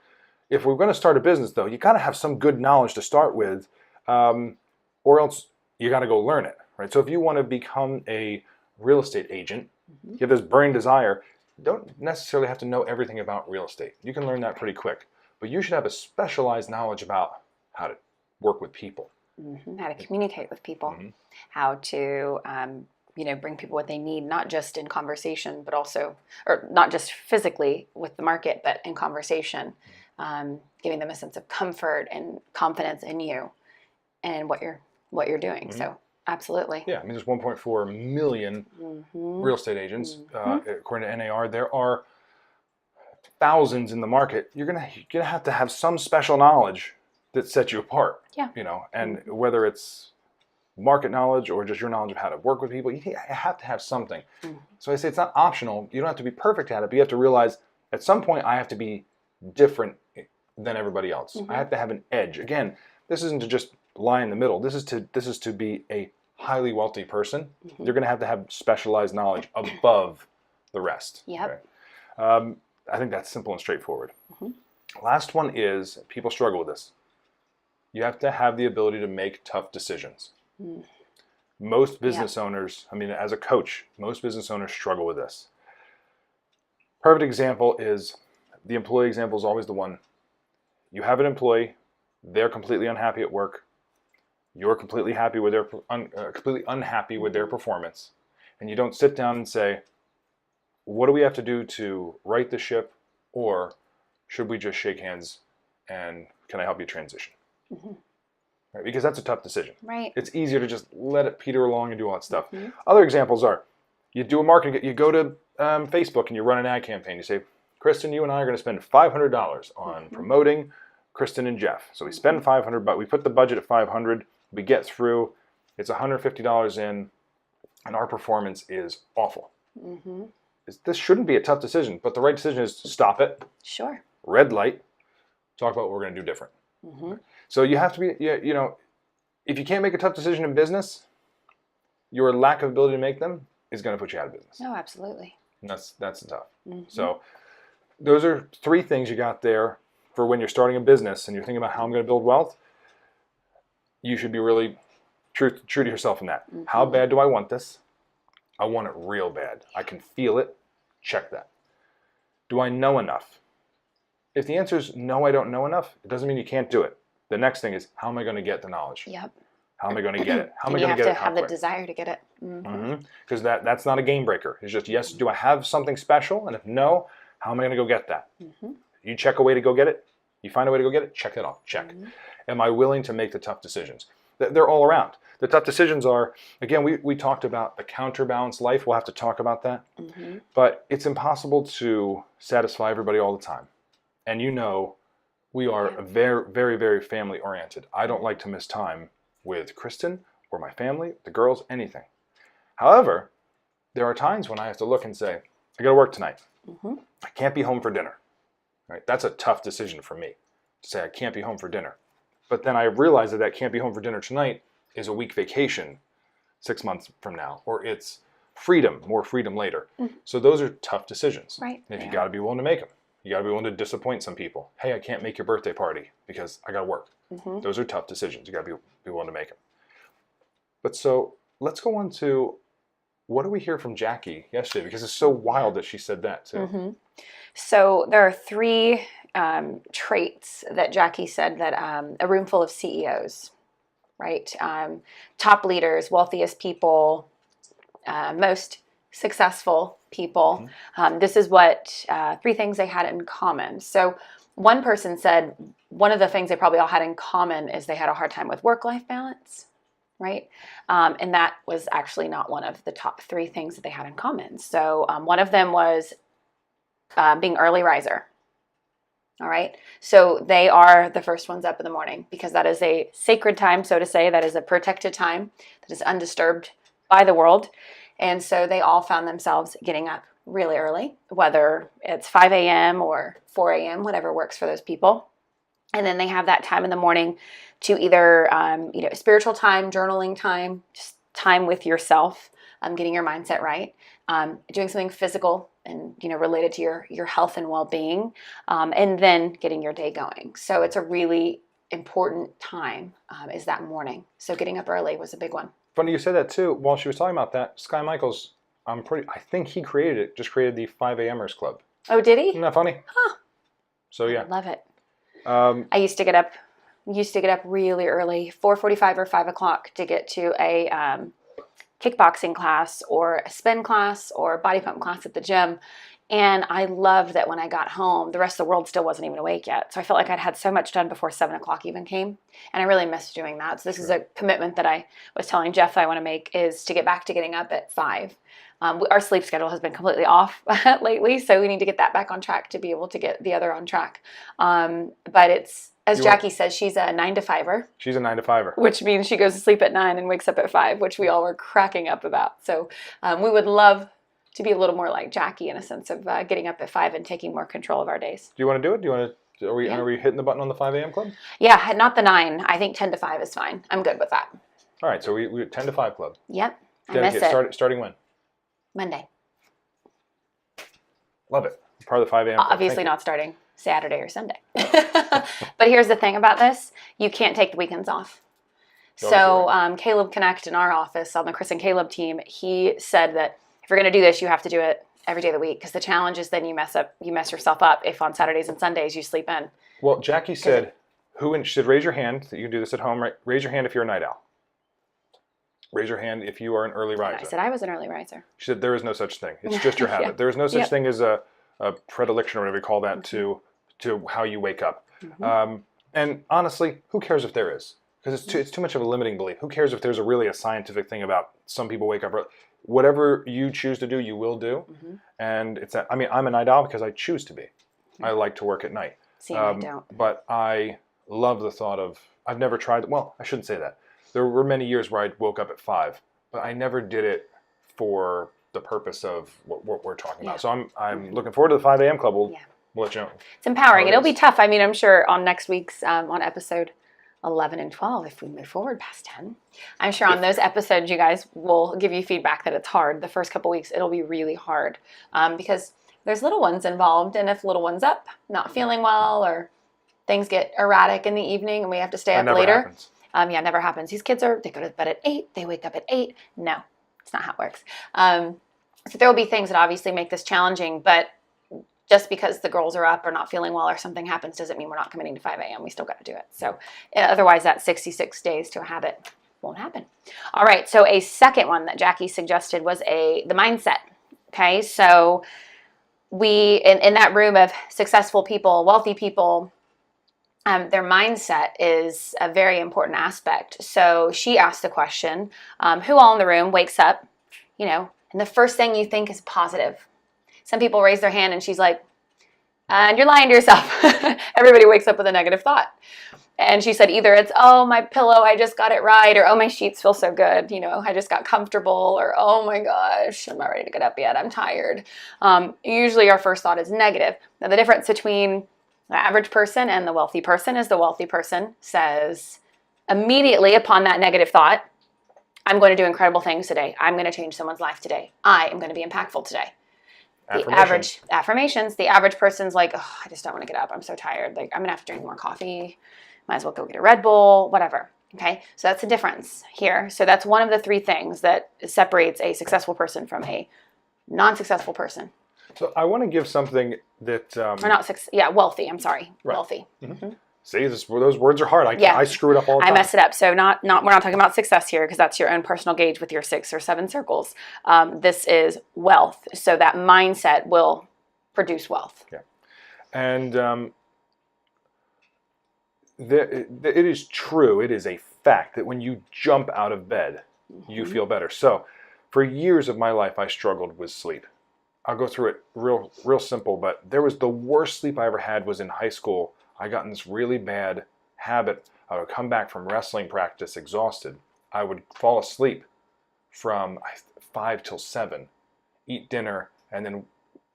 If we're going to start a business, though, you got to have some good knowledge to start with, or else you got to go learn it. Right? So if you want to become a real estate agent, you have this burning desire, you don't necessarily have to know everything about real estate. You can learn that pretty quick. But you should have a specialized knowledge about how to work with people. How to communicate with people. How to bring people what they need, not just in conversation, but also, or not just physically with the market, but in conversation, giving them a sense of comfort and confidence in you and what you're doing. So absolutely. Yeah, I mean, there's 1.4 million real estate agents, according to NAR. There are thousands in the market. You're gonna have to have some special knowledge that sets you apart. Yeah. And whether it's market knowledge or just your knowledge of how to work with people, you have to have something. So I say it's not optional. You don't have to be perfect at it, but you have to realize at some point I have to be different than everybody else. I have to have an edge. Again, this isn't to just lie in the middle. This is to be a highly wealthy person. You're going to have specialized knowledge above the rest. Yep. Okay? I think that's simple and straightforward. Last one is, people struggle with this. You have to have the ability to make tough decisions. Most business owners, I mean, as a coach, most business owners struggle with this. Perfect example is, the employee example is always the one. You have an employee, they're completely unhappy at work. You're completely happy with completely unhappy with their performance, and you don't sit down and say, what do we have to do to right the ship, or should we just shake hands and can I help you transition? Right? Because that's a tough decision. Right. It's easier to just let it peter along and do all that stuff. Other examples are, you do a marketing, you go to Facebook and you run an ad campaign. You say, Cristen, you and I are going to spend $500 on promoting Cristen and Jeff. So we spend $500, but we put the budget at $500. We get through, it's $150 in, and our performance is awful. This shouldn't be a tough decision, but the right decision is to stop it. Sure. Red light. Talk about what we're going to do different. So you have to be, if you can't make a tough decision in business, your lack of ability to make them is going to put you out of business. No, absolutely. And that's tough. So those are 3 things you got there for when you're starting a business and you're thinking about how I'm going to build wealth. You should be really true to yourself in that. Mm-hmm. How bad do I want this? I want it real bad. I can feel it. Check that. Do I know enough? If the answer is no, I don't know enough, it doesn't mean you can't do it. The next thing is, how am I going to get the knowledge? Yep. How am I going to get it? How am I And you going to have get to it? have the desire to get it. Because that's not a game breaker. It's just, yes, do I have something special? And if no, how am I going to go get that? You check a way to go get it. You find a way to go get it. Check it off. Check. Am I willing to make the tough decisions? They're all around. The tough decisions are, again, we talked about the counterbalance life. We'll have to talk about that. But it's impossible to satisfy everybody all the time. And you know, we are very, very, very family oriented. I don't like to miss time with Cristen or my family, the girls, anything. However, there are times when I have to look and say, I got to work tonight. I can't be home for dinner. Right? That's a tough decision for me to say I can't be home for dinner. But then I realize that can't be home for dinner tonight is a week vacation 6 months from now, or it's freedom, more freedom later. So those are tough decisions. Right. And you got to be willing to make them. You got to be willing to disappoint some people. Hey, I can't make your birthday party because I got to work. Those are tough decisions. You got to be willing to make them. But so let's go on to, what did we hear from Jackie yesterday? Because it's so wild that she said that too. So there are 3 traits that Jackie said that a room full of CEOs, right? Top leaders, wealthiest people, most successful people. This is what 3 things they had in common. So one person said one of the things they probably all had in common is they had a hard time with work-life balance, right? And that was actually not one of the top 3 things that they had in common. So one of them was being early riser. All right. So they are the first ones up in the morning because that is a sacred time, so to say. That is a protected time that is undisturbed by the world. And so they all found themselves getting up really early, whether it's 5 a.m. or 4 a.m., whatever works for those people. And then they have that time in the morning to either, spiritual time, journaling time, just time with yourself, getting your mindset right, doing something physical and, related to your health and well-being, and then getting your day going. So it's a really important time, is that morning. So getting up early was a big one. Funny you said that too. While she was talking about that, Sky Michaels, I think he just created the 5 a.m.ers club. Oh, did he? Isn't that funny? Huh. So yeah. I love it. I used to get up really early, 4:45 or 5 o'clock to get to a kickboxing class or a spin class or body pump class at the gym. And I loved that when I got home, the rest of the world still wasn't even awake yet. So I felt like I'd had so much done before 7 o'clock even came. And I really missed doing that. So this is a commitment that I was telling Jeff I want to make, is to get back to getting up at 5. Our sleep schedule has been completely off lately, so we need to get that back on track to be able to get the other on track. But it's, as Jackie says, she's a 9 to 5er. She's a 9 to 5er. Which means she goes to sleep at 9 and wakes up at 5, which we all were cracking up about. So we would love to be a little more like Jackie in a sense of getting up at 5 and taking more control of our days. Do you want to do it? Are we hitting the button on the 5 a.m. club? Yeah, not the 9. I think 10 to 5 is fine. I'm good with that. All right, so we 10 to 5 club. Yep, I miss it. Starting when? Monday. Love it. Part of the 5 a.m. club. Obviously not starting Saturday or Sunday. But here's the thing about this. You can't take the weekends off. So Caleb Connect in our office on the Chris and Caleb team, he said that if you're going to do this, you have to do it every day of the week, because the challenge is then you mess yourself up if on Saturdays and Sundays you sleep in. Well, Jackie said, she said, raise your hand that you can do this at home. Right? Raise your hand if you're a night owl. Raise your hand if you are an early riser. I said I was an early riser. She said there is no such thing. It's just your habit. Yeah. There is no such thing as a predilection or whatever you call that to how you wake up. And honestly, who cares if there is? Because it's too much of a limiting belief. Who cares if there's really a scientific thing about some people wake up early? Whatever you choose to do, you will do. And it's that. I mean, I'm a night owl because I choose to be. I like to work at night. See, I don't. But I love the thought of, I've never tried, well, I shouldn't say that. There were many years where I woke up at 5, but I never did it for the purpose of what we're talking about. So I'm looking forward to the 5 a.m. club. We'll let you know. It's empowering. It'll be tough. I mean, I'm sure on next week's on episode 11 and 12 if we move forward past 10. I'm sure on those episodes you guys will give you feedback that it's hard. The first couple weeks it'll be really hard because there's little ones involved, and if little one's up, not feeling well, or things get erratic in the evening and we have to stay up later. Happens. Yeah, it never happens. These kids they go to bed at 8, they wake up at 8. No, it's not how it works. So there will be things that obviously make this challenging, but just because the girls are up or not feeling well or something happens doesn't mean we're not committing to 5 a.m. We still got to do it. So otherwise that 66 days to a habit won't happen. All right, so a second one that Jackie suggested was the mindset. Okay, so we, in that room of successful people, wealthy people, their mindset is a very important aspect. So she asked the question, who all in the room wakes up, and the first thing you think is positive? Some people raise their hand and she's like, and you're lying to yourself. Everybody wakes up with a negative thought. And she said either it's, oh, my pillow, I just got it right, or oh, my sheets feel so good, I just got comfortable, or oh my gosh, I'm not ready to get up yet, I'm tired. Usually our first thought is negative. Now the difference between the average person and the wealthy person is the wealthy person says immediately upon that negative thought, I'm going to do incredible things today. I'm going to change someone's life today. I am going to be impactful today. The average person's like, oh, I just don't want to get up. I'm so tired. Like, I'm going to have to drink more coffee. Might as well go get a Red Bull, whatever. Okay. So that's the difference here. So that's one of the 3 things that separates a successful person from a non-successful person. So I want to give something that... wealthy. I'm sorry. Right. Wealthy. Mm-hmm. See, those words are hard. I screw it up all the time. I mess it up. So we're not talking about success here because that's your own personal gauge with your 6 or 7 circles. This is wealth. So that mindset will produce wealth. Yeah. And it is true. It is a fact that when you jump out of bed, you feel better. So for years of my life, I struggled with sleep. I'll go through it real simple, but there was the worst sleep I ever had was in high school. I got in this really bad habit. I would come back from wrestling practice exhausted. I would fall asleep from 5 till 7, eat dinner, and then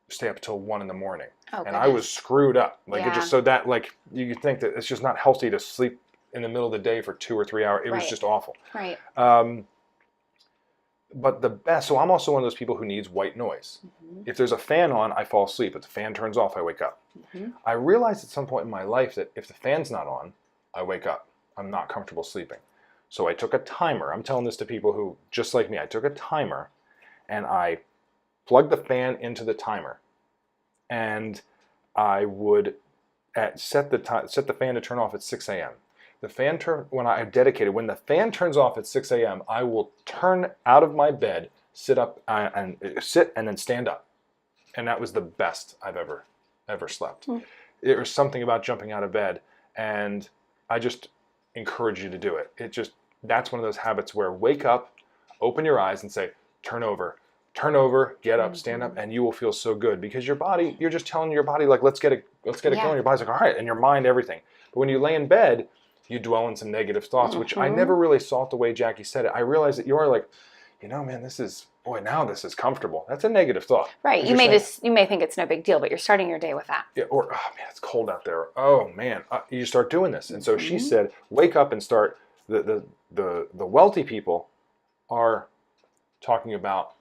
stay up till 1 in the morning. Oh, and I was screwed up. Yeah. It just so that you think that it's just not healthy to sleep in the middle of the day for 2 or 3 hours. It was just awful. Right. But the best, so I'm also one of those people who needs white noise. Mm-hmm. If there's a fan on, I fall asleep. If the fan turns off, I wake up. Mm-hmm. I realized at some point in my life that if the fan's not on, I wake up. I'm not comfortable sleeping. So I took a timer. I'm telling this to people who, just like me, I took a timer and I plugged the fan into the timer. And I would set the fan to turn off at 6 a.m. When the fan turns off at 6 a.m., I will turn out of my bed, sit up and then stand up. And that was the best I've ever slept. Mm. There was something about jumping out of bed, and I just encourage you to do it. That's one of those habits where wake up, open your eyes and say, turn over, get up, stand up, and you will feel so good because your body, you're just telling your body like, let's get it going. Your body's like, all right, and your mind, everything. But when you lay in bed, you dwell in some negative thoughts, which I never really saw it the way Jackie said it. I realized that you are like, man, this is comfortable. That's a negative thought. Right. You may think it's no big deal, but you're starting your day with that. Yeah. Or, oh man, it's cold out there. Oh man, you start doing this. And so she said, wake up and start. The wealthy people are talking about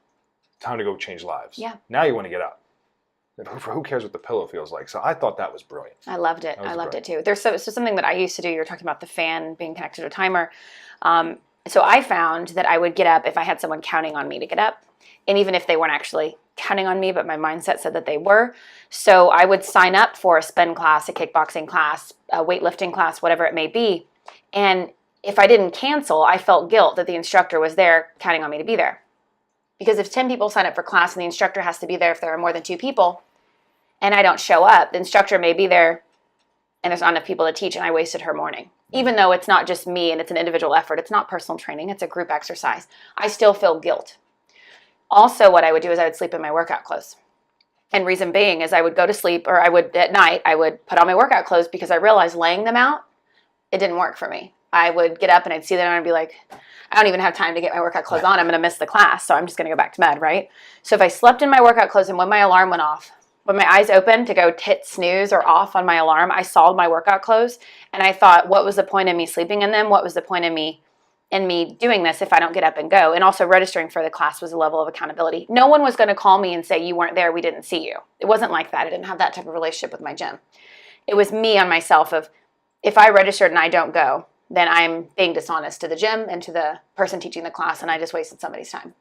time to go change lives. Yeah. Now you want to get up. Who cares what the pillow feels like? So I thought that was brilliant. I loved it. I loved it too. There's something that I used to do. You're talking about the fan being connected to a timer. So I found that I would get up if I had someone counting on me to get up. And even if they weren't actually counting on me, but my mindset said that they were. So I would sign up for a spin class, a kickboxing class, a weightlifting class, whatever it may be. And if I didn't cancel, I felt guilt that the instructor was there counting on me to be there. Because if 10 people sign up for class and the instructor has to be there if there are more than 2 people, and I don't show up, the instructor may be there and there's not enough people to teach, and I wasted her morning. Even though it's not just me and it's an individual effort, it's not personal training, it's a group exercise, I still feel guilt. Also, what I would do is I would sleep in my workout clothes. And reason being is I would go to sleep, or at night, I would put on my workout clothes because I realized laying them out, it didn't work for me. I would get up and I'd see them and I'd be like, I don't even have time to get my workout clothes on. I'm going to miss the class, so I'm just going to go back to bed, right? So if I slept in my workout clothes and when my alarm went off, when my eyes opened to go hit snooze or off on my alarm, I saw my workout clothes and I thought, what was the point of me sleeping in them? What was the point of me doing this if I don't get up and go? And also registering for the class was a level of accountability. No one was going to call me and say, you weren't there, we didn't see you. It wasn't like that. I didn't have that type of relationship with my gym. It was me on myself of, if I registered and I don't go, then I'm being dishonest to the gym and to the person teaching the class, and I just wasted somebody's time.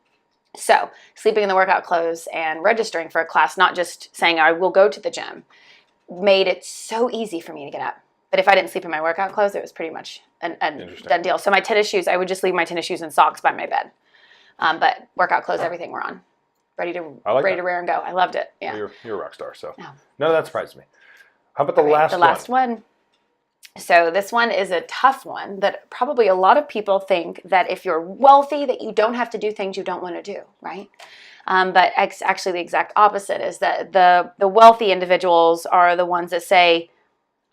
So sleeping in the workout clothes and registering for a class, not just saying I will go to the gym, made it so easy for me to get up. But if I didn't sleep in my workout clothes, it was pretty much a done deal. So my tennis shoes, I would just leave my tennis shoes and socks by my bed. But workout clothes, everything were on. Ready to wear and go. I loved it. Yeah. Well, you're a rock star, so none of that surprised me. How about the last one? So this one is a tough one that probably a lot of people think that if you're wealthy that you don't have to do things you don't want to do, right? But actually the exact opposite is that the wealthy individuals are the ones that say,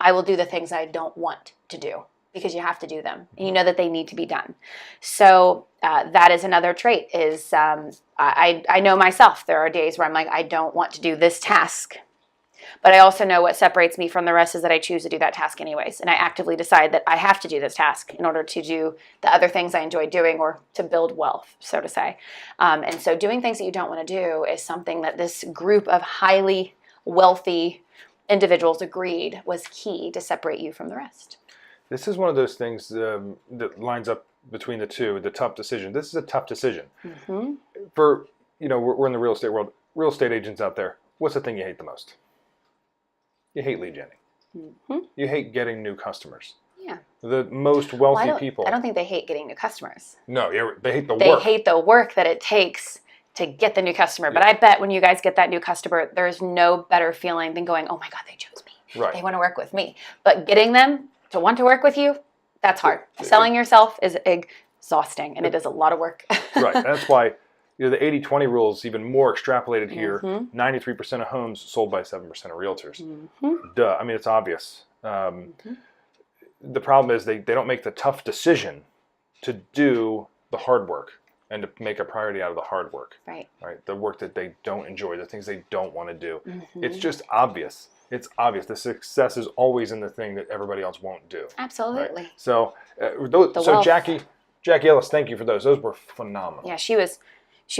I will do the things I don't want to do because you have to do them. And you know that they need to be done. So that is another trait is I know myself. There are days where I'm like, I don't want to do this task. But I also know what separates me from the rest is that I choose to do that task anyways. And I actively decide that I have to do this task in order to do the other things I enjoy doing or to build wealth, so to say. And so doing things that you don't want to do is something that this group of highly wealthy individuals agreed was key to separate you from the rest. This is one of those things that lines up between the two, the tough decision. This is a tough decision. Mm-hmm. For, we're in the real estate world. Real estate agents out there, what's the thing you hate the most? You hate lead genning. Mm-hmm. You hate getting new customers. Yeah. The most wealthy people. I don't think they hate getting new customers. No, they hate the work. They hate the work that it takes to get the new customer. But I bet when you guys get that new customer, there's no better feeling than going, oh my God, they chose me. Right. They want to work with me. But getting them to want to work with you, that's hard. Selling yourself is exhausting, and it is a lot of work. Right. That's why the 80-20 rule is even more extrapolated here. Mm-hmm. 93% of homes sold by 7% of realtors. Mm-hmm. Duh. I mean, it's obvious. The problem is they don't make the tough decision to do the hard work and to make a priority out of the hard work. Right. Right. The work that they don't enjoy, the things they don't want to do. Mm-hmm. It's just obvious. It's obvious. The success is always in the thing that everybody else won't do. Absolutely. Right? So, Jackie Ellis, thank you for those. Those were phenomenal. Yeah, she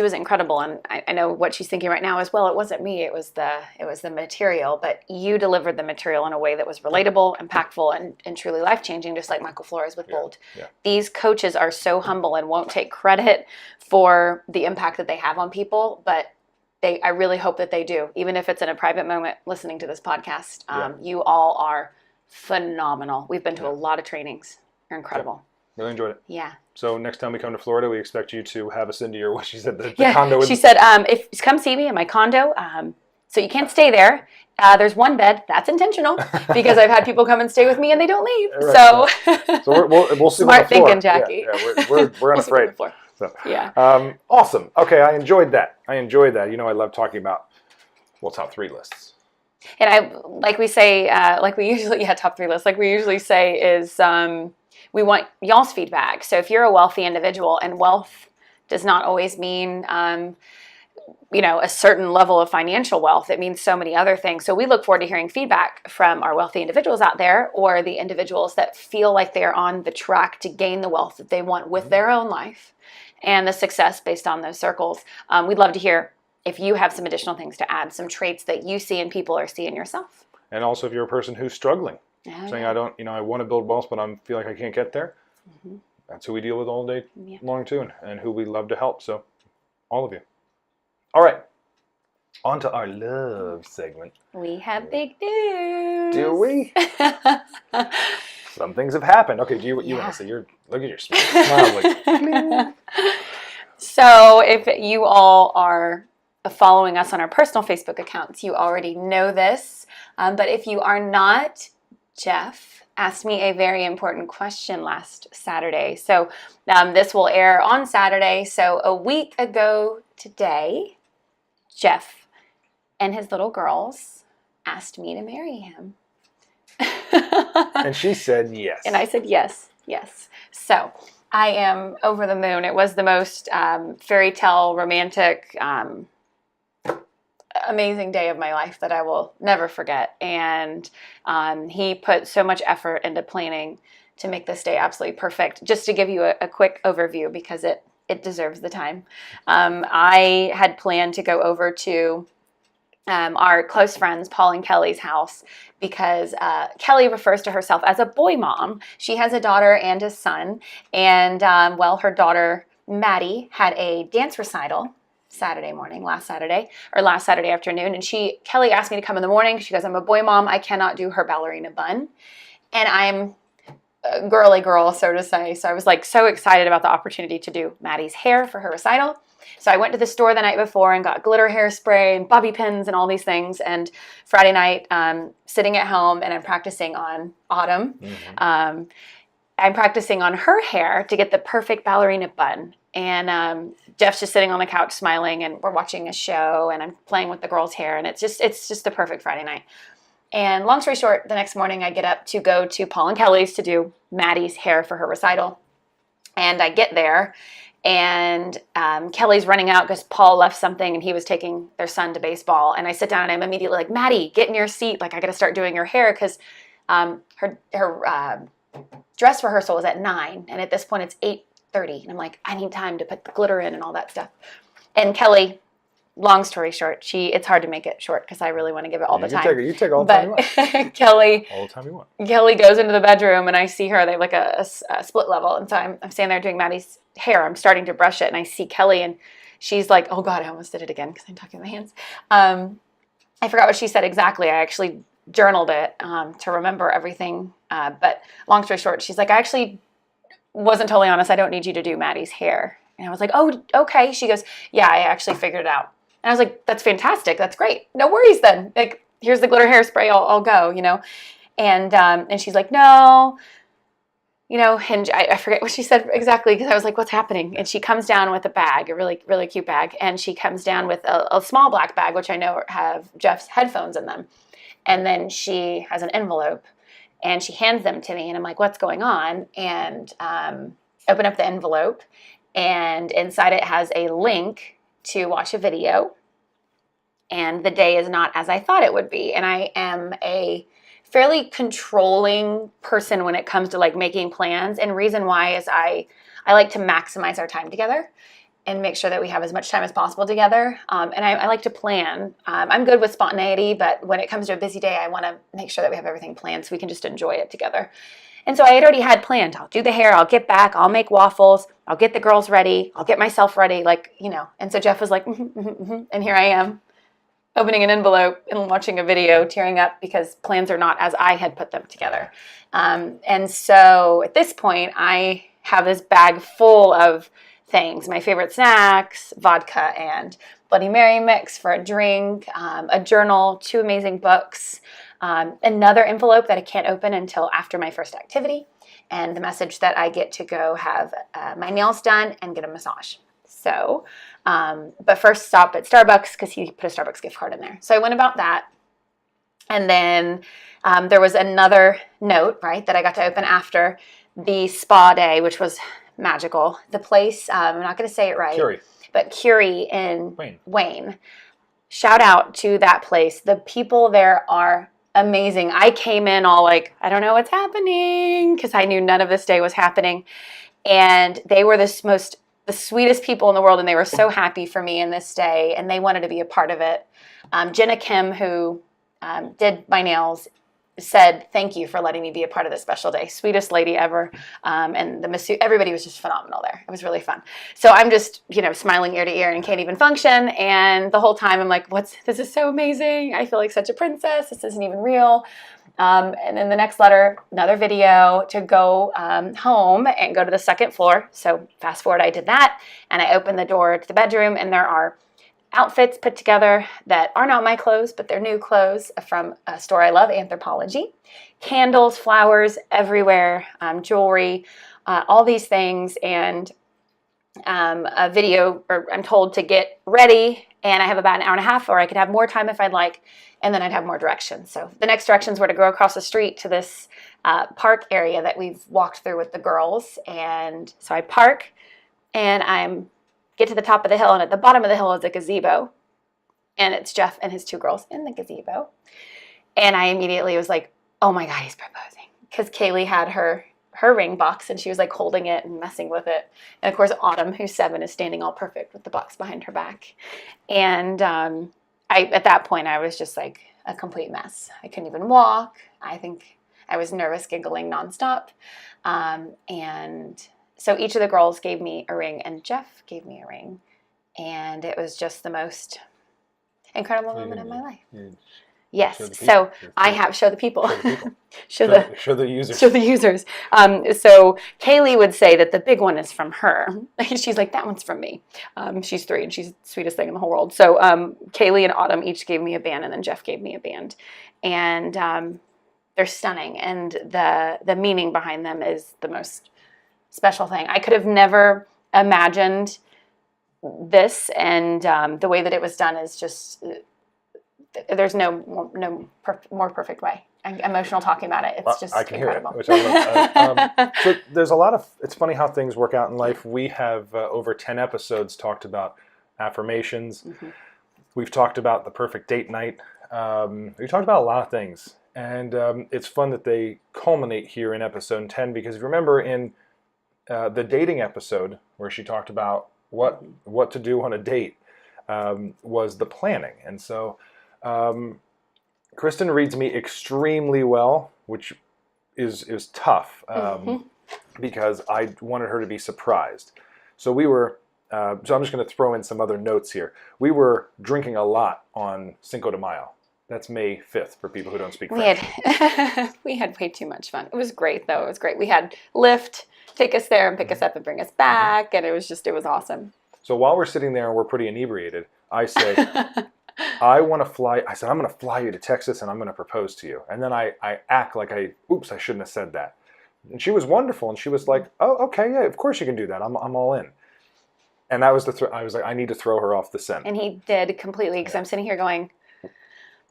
was incredible, and I know what she's thinking right now as well. It wasn't me; it was the material. But you delivered the material in a way that was relatable, impactful, and truly life changing. Just like Michael Flores with Bold. Yeah. These coaches are so humble and won't take credit for the impact that they have on people, but I really hope that they do, even if it's in a private moment listening to this podcast. You all are phenomenal. We've been to a lot of trainings. You're incredible. Yeah. Really enjoyed it. Yeah. So next time we come to Florida, we expect you to have us into your, what she said, the condo. She said, if come see me in my condo. So you can't stay there. There's one bed. That's intentional because I've had people come and stay with me and they don't leave. Right, so we'll see. Smart thinking, Jackie. Yeah, we're unafraid. So, yeah. Awesome. Okay, I enjoyed that. I love talking about top 3 lists. And like we say, top 3 lists. Like we usually say is we want y'all's feedback. So if you're a wealthy individual, and wealth does not always mean a certain level of financial wealth. It means so many other things. So we look forward to hearing feedback from our wealthy individuals out there, or the individuals that feel like they're on the track to gain the wealth that they want with their own life and the success based on those circles. We'd love to hear if you have some additional things to add, some traits that you see in people or see in yourself. And also if you're a person who's struggling, saying I want to build wealth, but I feel like I can't get there. Mm-hmm. That's who we deal with all day long too, and who we love to help. So all of you. All right, on to our love segment. We have big news. Do we? Some things have happened. Okay, do you want to say? Look at your smile. So if you all are following us on our personal Facebook accounts, you already know this. But if you are not, Jeff asked me a very important question last Saturday. So this will air on Saturday. So a week ago today, Jeff and his little girls asked me to marry him. And she said yes. And I said yes. So I am over the moon. It was the most fairy tale romantic amazing day of my life that I will never forget. And he put so much effort into planning to make this day absolutely perfect. Just to give you a quick overview, because it deserves the time. I had planned to go over to our close friends, Paul and Kelly's house, because Kelly refers to herself as a boy mom. She has a daughter and a son. And her daughter, Maddie, had a dance recital last Saturday afternoon. And Kelly asked me to come in the morning. She goes, I'm a boy mom. I cannot do her ballerina bun. And I'm a girly girl, so to say. So I was like so excited about the opportunity to do Maddie's hair for her recital. So I went to the store the night before and got glitter hairspray and bobby pins and all these things. And Friday night, sitting at home, and I'm practicing on Autumn. Mm-hmm. I'm practicing on her hair to get the perfect ballerina bun. And Jeff's just sitting on the couch smiling, and we're watching a show, and I'm playing with the girls' hair, and it's just the perfect Friday night. And long story short, the next morning I get up to go to Paul and Kelly's to do Maddie's hair for her recital. And I get there, and Kelly's running out because Paul left something, and he was taking their son to baseball. And I sit down, and I'm immediately like, Maddie, get in your seat. Like, I got to start doing your hair, because her dress rehearsal was at 9, and at this point it's 8:30. And I'm like, I need time to put the glitter in and all that stuff. And Kelly, long story short, it's hard to make it short because I really want to give it all the time. You take all the time you want. Kelly, all the time you want. Kelly goes into the bedroom, and I see her. They have like a split level, and so I'm standing there doing Maddie's hair. I'm starting to brush it, and I see Kelly, and she's like, "Oh God, I almost did it again because I'm talking with my hands." I forgot what she said exactly. I actually journaled it to remember everything. But long story short, she's like, "I actually wasn't totally honest. I don't need you to do Maddie's hair." And I was like, "Oh, okay." She goes, "Yeah, I actually figured it out." And I was like, "That's fantastic. That's great. No worries then. Like, here's the glitter hairspray. I'll go, you know." And she's like, "No, you know," and I forget what she said exactly, because I was like, "What's happening?" And she comes down with a bag, a really, really cute bag. And she comes down with a small black bag, which I know have Jeff's headphones in them. And then she has an envelope, and she hands them to me. And I'm like, "What's going on?" And open up the envelope, and inside it has a link to watch a video. And the day is not as I thought it would be. And I am a fairly controlling person when it comes to like making plans. And reason why is I like to maximize our time together and make sure that we have as much time as possible together. And I like to plan. I'm good with spontaneity, but when it comes to a busy day, I want to make sure that we have everything planned so we can just enjoy it together. And so I had already had planned, I'll do the hair, I'll get back, I'll make waffles, I'll get the girls ready, I'll get myself ready, like, you know. And so Jeff was like, and here I am, opening an envelope and watching a video, tearing up because plans are not as I had put them together. And so at this point, I have this bag full of things, my favorite snacks, vodka and Bloody Mary mix for a drink, a journal, 2 amazing books, another envelope that I can't open until after my first activity, and the message that I get to go have my nails done and get a massage. So, but first stop at Starbucks because he put a Starbucks gift card in there. So I went about that. And then there was another note, right, that I got to open after the spa day, which was magical. The place, I'm not going to say it right, but Curie in Wayne. Shout out to that place. The people there are amazing. I came in all like, I don't know what's happening, because I knew none of this day was happening. And they were the sweetest people in the world, and they were so happy for me in this day, and they wanted to be a part of it. Jenna Kim, who did my nails, said, "Thank you for letting me be a part of this special day." Sweetest lady ever. And the masseuse, everybody was just phenomenal there. It was really fun. So I'm just, smiling ear to ear and can't even function. And the whole time I'm like, this is so amazing. I feel like such a princess. This isn't even real. And then the next letter, another video to go home and go to the second floor. So fast forward, I did that. And I opened the door to the bedroom, and there are outfits put together that are not my clothes, but they're new clothes from a store I love, Anthropologie. Candles, flowers everywhere, jewelry, all these things, and a video, or I'm told to get ready, and I have about an hour and a half, or I could have more time if I'd like, and then I'd have more directions. So the next directions were to go across the street to this park area that we've walked through with the girls. And so I park, and get to the top of the hill, and at the bottom of the hill is a gazebo. and it's Jeff and his 2 girls in the gazebo. And I immediately was like, oh my God, he's proposing. Because Kaylee had her ring box and she was like holding it and messing with it. And of course, Autumn, who's 7, is standing all perfect with the box behind her back. And at that point, I was just like a complete mess. I couldn't even walk. I think I was nervous, giggling nonstop. And so each of the girls gave me a ring and Jeff gave me a ring. And it was just the most incredible moment of my life. Yes. So I have show the people. Show the users. Show the users. So Kaylee would say that the big one is from her. She's like, that one's from me. She's 3 and she's the sweetest thing in the whole world. So Kaylee and Autumn each gave me a band, and then Jeff gave me a band. And they're stunning. And the meaning behind them is the most special thing. I could have never imagined this, and the way that it was done is just... There's no more perfect way. I'm emotional talking about it. It's just I can incredible. Hear it, which I love. So there's a lot of, it's funny how things work out in life. We have over 10 episodes talked about affirmations. Mm-hmm. We've talked about the perfect date night. We've talked about a lot of things. And it's fun that they culminate here in episode 10, because if you remember in the dating episode where she talked about what to do on a date was the planning. And so Cristen reads me extremely well, which is tough because I wanted her to be surprised. So we were, so I'm just going to throw in some other notes here. We were drinking a lot on Cinco de Mayo. That's May 5th for people who don't speak French. We had way too much fun. It was great, though. It was great. We had Lyft take us there and pick us up and bring us back, and it was awesome. So while we're sitting there and we're pretty inebriated, I say, I want to fly. I said, I'm going to fly you to Texas and I'm going to propose to you. And then I act like I shouldn't have said that. And she was wonderful. And she was like, oh, okay, yeah, of course you can do that. I'm all in. And that was I was like, I need to throw her off the scent. And he did completely, because I'm sitting here going,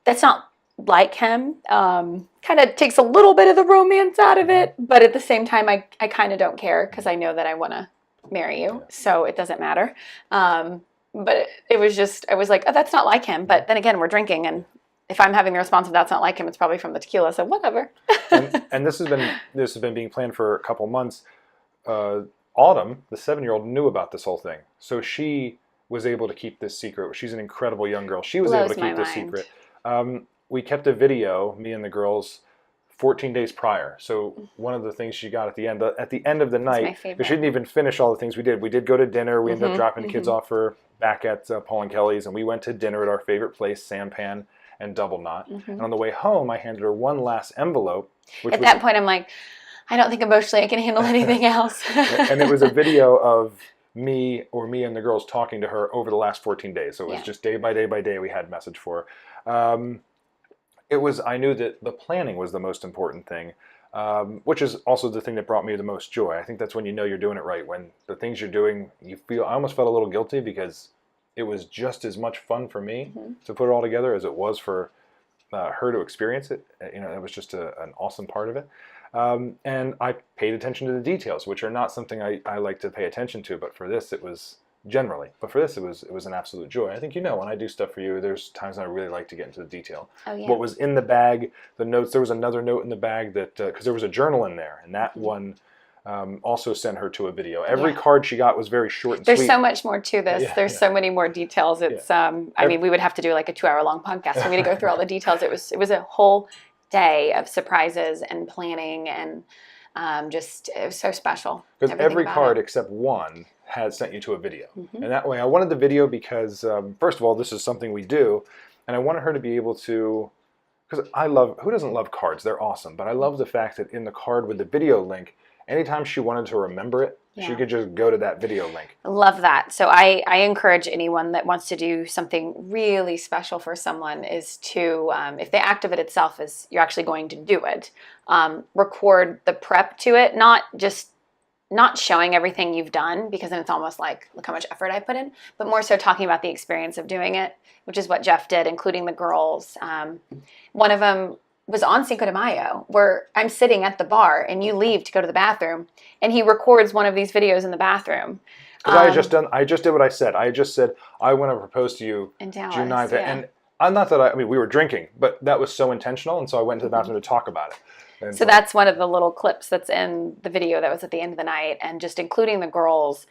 that's not like him. Kind of takes a little bit of the romance out of it. But at the same time, I kind of don't care, because I know that I want to marry you. Yeah. So it doesn't matter. But it was just, I was like, oh, that's not like him. But then again, we're drinking, and if I'm having the response of that's not like him, it's probably from the tequila, so whatever. and this has been being planned for a couple months. Autumn, the 7-year-old, knew about this whole thing. So she was able to keep this secret. She's an incredible young girl. She was able to keep this secret. We kept a video, me and the girls, 14 days prior. So one of the things she got at the end of the night, because she didn't even finish all the things we did. We did go to dinner. We ended up dropping the kids off back at Paul and Kelly's, and we went to dinner at our favorite place, Sampan and Double Knot. And on the way home, I handed her one last envelope. At that point, I'm like, I don't think emotionally I can handle anything else. And it was a video of me and the girls talking to her over the last 14 days. So it was just day by day we had message for her. I knew that the planning was the most important thing, which is also the thing that brought me the most joy. I think that's when you know you're doing it right. When the things you're doing, I almost felt a little guilty, because it was just as much fun for me to put it all together as it was for her to experience it. It was just an awesome part of it. And I paid attention to the details, which are not something I like to pay attention to, but for this, it was generally. But for this, it was an absolute joy. I think when I do stuff for you, there's times I really like to get into the detail. Oh, yeah. What was in the bag, the notes. There was another note in the bag that because there was a journal in there, and that one also sent her to a video. Every card she got was very short and sweet. There's so much more to this. There's so many more details. It's I mean, we would have to do like a 2-hour-long podcast for me to go through all the details. It was a whole day of surprises and planning, and it was so special. Because every card except one had sent you to a video. And that way, I wanted the video because, first of all, this is something we do, and I wanted her to be able to, because who doesn't love cards? They're awesome, but I love the fact that in the card with the video link, anytime she wanted to remember it, she could just go to that video link. Love that. So I encourage anyone that wants to do something really special for someone is to, if the act of it itself is you're actually going to do it, record the prep to it, not showing everything you've done, because then it's almost like, look how much effort I put in, but more so talking about the experience of doing it, which is what Jeff did, including the girls. One of them was on Cinco de Mayo, where I'm sitting at the bar and you leave to go to the bathroom, and he records one of these videos in the bathroom Because I just did what I said. I just said, I want to propose to you In Dallas, June 9th. yeah. And I'm not that I mean, we were drinking, but that was so intentional. And so I went to the bathroom to talk about it. And So that's one of the little clips that's in the video that was at the end of the night, and just including the girls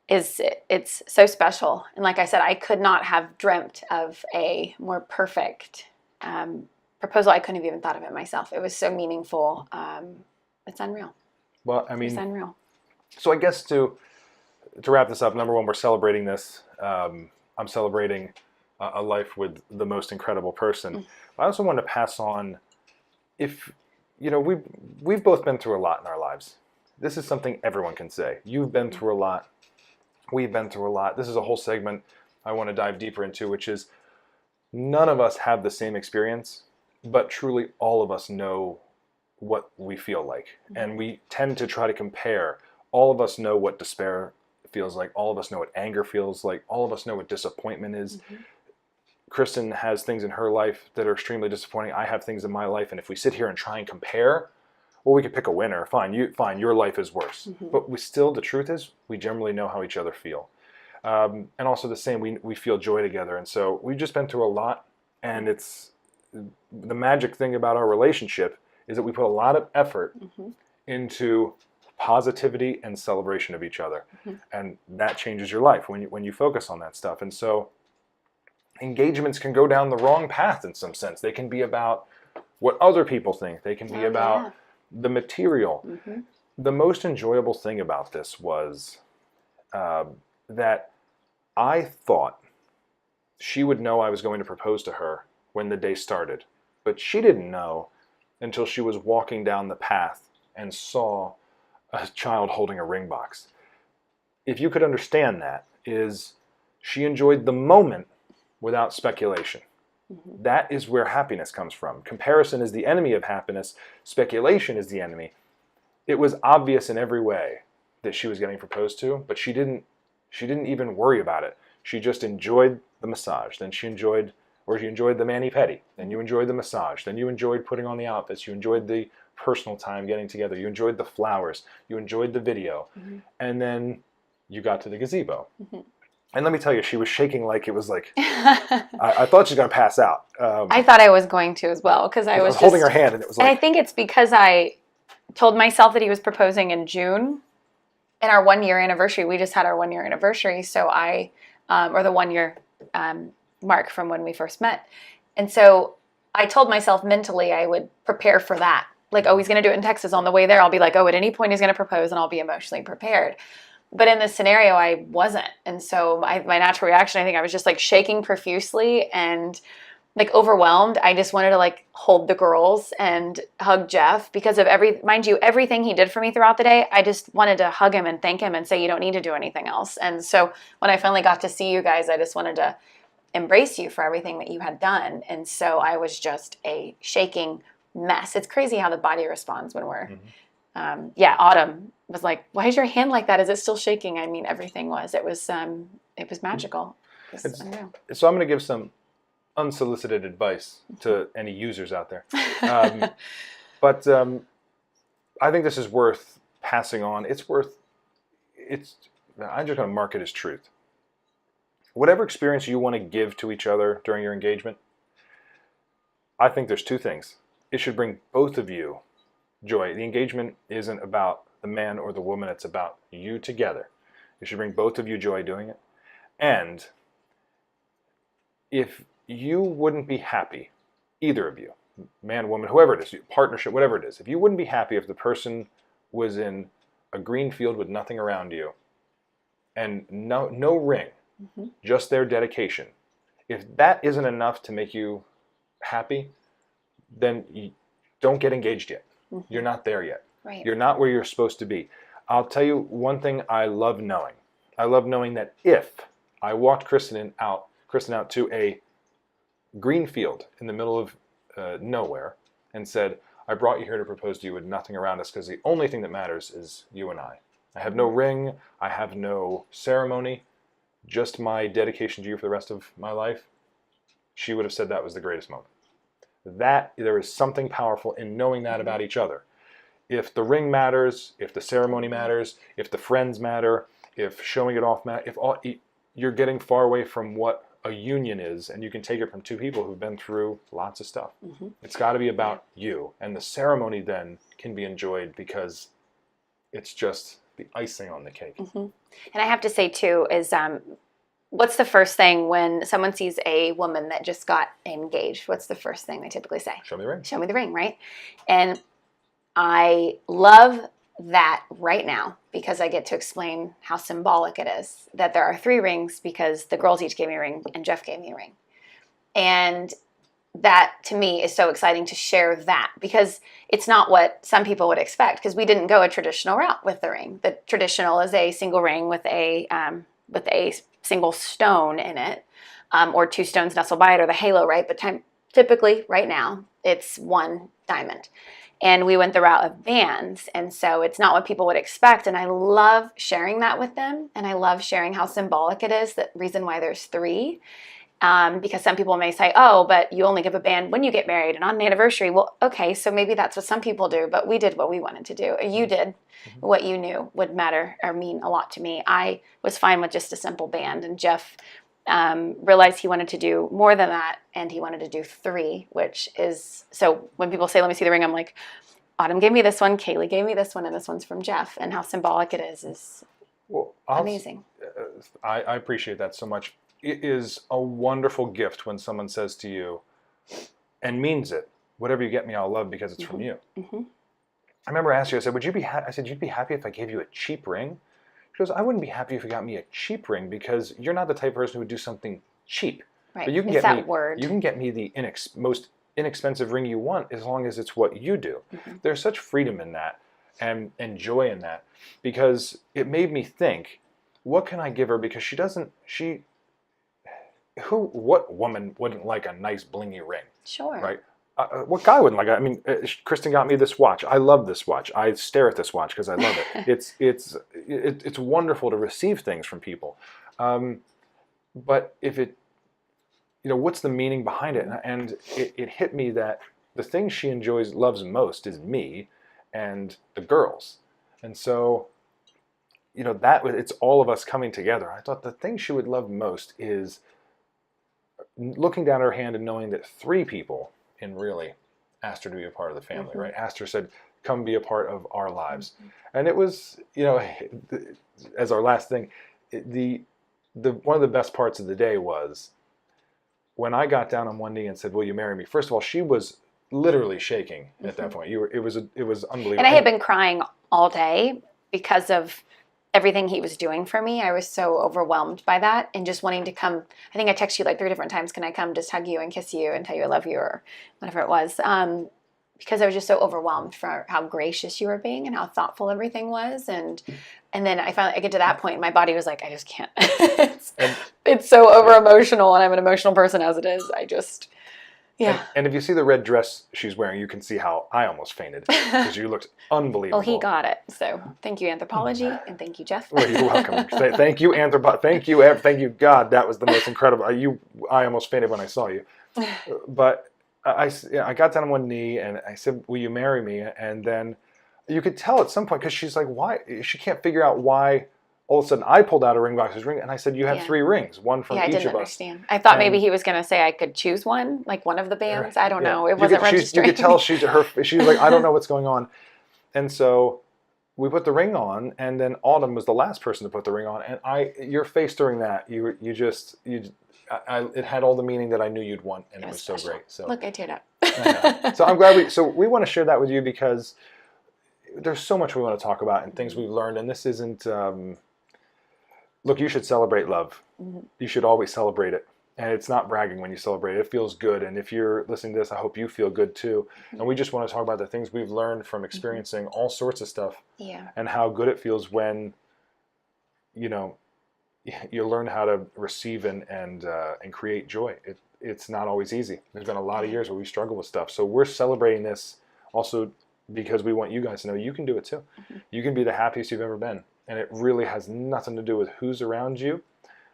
it's so special. And like I said, I could not have dreamt of a more perfect proposal. I couldn't have even thought of it myself. It was so meaningful. It's unreal. Well, I mean, It's unreal. So I guess to wrap this up, number one, we're celebrating this. I'm celebrating a life with the most incredible person. I also want to pass on, if we've both been through a lot in our lives. This is something everyone can say. You've been through a lot. We've been through a lot. This is a whole segment I want to dive deeper into, which is none of us have the same experience, but truly all of us know what we feel like. And we tend to try to compare. All of us know what despair feels like. All of us know what anger feels like. All of us know what disappointment is. Cristen has things in her life that are extremely disappointing. I have things in my life. And if we sit here and try and compare, well, we could pick a winner. Fine, your life is worse. But the truth is, we generally know how each other feel. And also the same, we feel joy together. And so we've just been through a lot. And it's the magic thing about our relationship is that we put a lot of effort into positivity and celebration of each other. And that changes your life when you focus on that stuff. And so engagements can go down the wrong path in some sense. They can be about what other people think. They can be about the material. The most enjoyable thing about this was that I thought she would know I was going to propose to her when the day started. But she didn't know until she was walking down the path and saw a child holding a ring box. If you could understand that, is she enjoyed the moment without speculation. That is where happiness comes from. Comparison is the enemy of happiness. Speculation is the enemy. It was obvious in every way that she was getting proposed to, but she didn't even worry about it. She just enjoyed the massage. Then she enjoyed the mani-pedi. Then you enjoyed the massage. Then you enjoyed putting on the outfits. You enjoyed the personal time getting together. You enjoyed the flowers. You enjoyed the video. And then you got to the gazebo. And let me tell you, she was shaking like it was like, I thought she was going to pass out. I thought I was going to as well, because I was holding her hand, and it was like... And I think it's because I told myself that he was proposing in June, and our 1 year anniversary. We just had our 1 year anniversary, so or the 1 year mark from when we first met. And so I told myself mentally I would prepare for that. Like, oh, he's going to do it in Texas. On the way there, I'll be like, oh, at any point he's going to propose, and I'll be emotionally prepared. But in this scenario, I wasn't. And so my natural reaction, I think I was just like shaking profusely and like overwhelmed. I just wanted to like hold the girls and hug Jeff because of everything he did for me throughout the day. I just wanted to hug him and thank him and say, you don't need to do anything else. And so when I finally got to see you guys, I just wanted to embrace you for everything that you had done. And so I was just a shaking mess. It's crazy how the body responds when we're, Autumn was like, why is your hand like that? Is it still shaking? I mean, everything was. It was magical. It was unreal. So I'm going to give some unsolicited advice to any users out there. But I think this is worth passing on. I'm just going to mark it as truth. Whatever experience you want to give to each other during your engagement, I think there's two things. It should bring both of you joy. The engagement isn't about the man or the woman. It's about you together. It should bring both of you joy doing it. And if you wouldn't be happy, either of you, man, woman, whoever it is, partnership, whatever it is, if you wouldn't be happy if the person was in a green field with nothing around you and no ring, just their dedication, if that isn't enough to make you happy, then you don't get engaged yet. You're not there yet. Right. You're not where you're supposed to be. I'll tell you one thing I love knowing. I love knowing that if I walked Cristen out to a green field in the middle of nowhere and said, I brought you here to propose to you with nothing around us because the only thing that matters is you and I. I have no ring. I have no ceremony. Just my dedication to you for the rest of my life. She would have said that was the greatest moment. There is something powerful in knowing that about each other. If the ring matters, if the ceremony matters, if the friends matter, if showing it off, if all, you're getting far away from what a union is, and you can take it from two people who've been through lots of stuff. It's got to be about you, and the ceremony then can be enjoyed because it's just the icing on the cake. And I have to say too is what's the first thing when someone sees a woman that just got engaged? What's the first thing they typically say? Show me the ring. Show me the ring, right? And I love that right now because I get to explain how symbolic it is that there are 3 rings because the girls each gave me a ring and Jeff gave me a ring. And that to me is so exciting to share that because it's not what some people would expect because we didn't go a traditional route with the ring. The traditional is a single ring with a single stone in it, or 2 stones nestled by it, or the halo, right? But typically right now it's 1 diamond. And we went the route of bands, and so it's not what people would expect. And I love sharing that with them, and I love sharing how symbolic it is, the reason why there's 3. Because some people may say, oh, but you only give a band when you get married and on an anniversary. Well, okay, so maybe that's what some people do, but we did what we wanted to do. You did what you knew would matter or mean a lot to me. I was fine with just a simple band, and Jeff realized he wanted to do more than that, and he wanted to do 3, which is, so when people say, let me see the ring, I'm like, Autumn gave me this one, Kaylee gave me this one, and this one's from Jeff, and how symbolic it is amazing. I appreciate that so much. It is a wonderful gift when someone says to you, and means it, whatever you get me, I'll love because it's from you. I remember asking you, I said, would you be I said, you'd be happy if I gave you a cheap ring? She goes, I wouldn't be happy if you got me a cheap ring because you're not the type of person who would do something cheap. Right. But you can It's get that me, word. You can get me the most inexpensive ring you want as long as it's what you do. There's such freedom in that and joy in that because it made me think, what can I give her? Because what woman wouldn't like a nice blingy ring? Sure. Right? What guy wouldn't like it? I mean, Kristen got me this watch. I love this watch. I stare at this watch because I love it. It's wonderful to receive things from people. But if it, what's the meaning behind it? And it hit me that the thing she loves most is me and the girls. And so, it's all of us coming together. I thought the thing she would love most is looking down her hand and knowing that 3 people really asked her to be a part of the family, right? Asked her, said, come be a part of our lives. And it was, as our last thing, one of the best parts of the day was when I got down on one knee and said, will you marry me? First of all, she was literally shaking at that point. It was unbelievable. And I had been crying all day because of everything he was doing for me. I was so overwhelmed by that and just wanting to come. I think I texted you like 3 different times. Can I come just hug you and kiss you and tell you I love you or whatever it was? Because I was just so overwhelmed for how gracious you were being and how thoughtful everything was. And then I get to that point and my body was like, I just can't. It's so over emotional and I'm an emotional person as it is. Yeah. And if you see the red dress she's wearing, you can see how I almost fainted because you looked unbelievable. Well, he got it. So thank you, Anthropology, and thank you, Jeff. Well, you're welcome. Thank you, Thank you, God. That was the most incredible. I almost fainted when I saw you. But I got down on one knee and I said, will you marry me? And then you could tell at some point because she's like, why? She can't figure out why. All of a sudden, I pulled out a ring box's ring, and I said, you have 3 rings, one from each of us. I didn't understand. I thought maybe he was going to say I could choose one, like one of the bands. I don't know. It wasn't registering. You could tell she was like, I don't know what's going on. And so we put the ring on, and then Autumn was the last person to put the ring on. And your face during that, it had all the meaning that I knew you'd want, and it was so great. So look, I teared up. So I'm glad we want to share that with you because there's so much we want to talk about and things we've learned, and this isn't. Look, you should celebrate love. You should always celebrate it. And it's not bragging when you celebrate it. It feels good. And if you're listening to this, I hope you feel good too. And we just want to talk about the things we've learned from experiencing all sorts of stuff. Yeah. And how good it feels when, you learn how to receive and create joy. It's not always easy. There's been a lot of years where we struggle with stuff. So we're celebrating this also because we want you guys to know you can do it too. You can be the happiest you've ever been. And it really has nothing to do with who's around you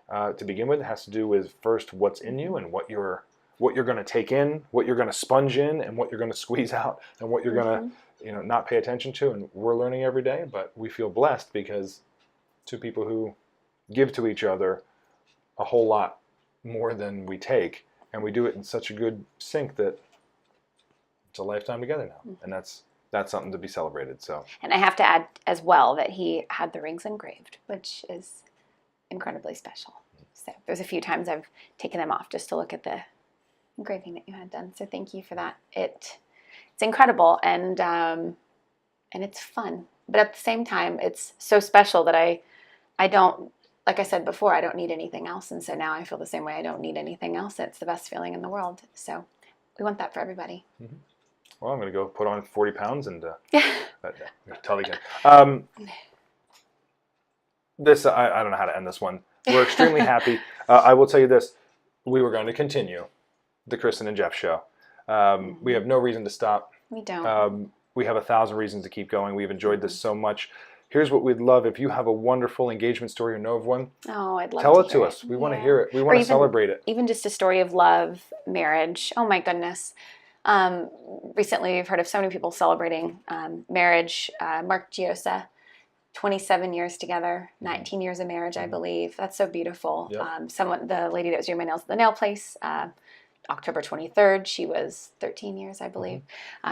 to begin with. It has to do with first what's in you and what you're going to take in, what you're going to sponge in, and what you're going to squeeze out, and what you're going to not pay attention to. And we're learning every day, but we feel blessed because two people who give to each other a whole lot more than we take, and we do it in such a good sync that it's a lifetime together now, and that's something to be celebrated. So, and I have to add as well that he had the rings engraved, which is incredibly special. So there's a few times I've taken them off just to look at the engraving that you had done. So thank you for that. It's incredible, and it's fun, but at the same time, it's so special that I don't, like I said before, I don't need anything else, and so now I feel the same way. I don't need anything else. It's the best feeling in the world. So we want that for everybody. Mm-hmm. Well, I'm going to go put on 40 pounds and tell you again. I don't know how to end this one. We're extremely happy. I will tell you this. We were going to continue the Cristen and Jeff show. We have no reason to stop. We don't. We have 1,000 reasons to keep going. We've enjoyed this so much. Here's what we'd love. If you have a wonderful engagement story or know of one, I'd love tell to it to us. We want to hear it. We want to celebrate it. Even just a story of love, marriage. Oh my goodness. Recently, we've heard of so many people celebrating marriage. Mark Giosa, 27 years together, 19 years of marriage, I believe. That's so beautiful. Yep. The lady that was doing my nails at the nail place, October 23rd, she was 13 years, I believe.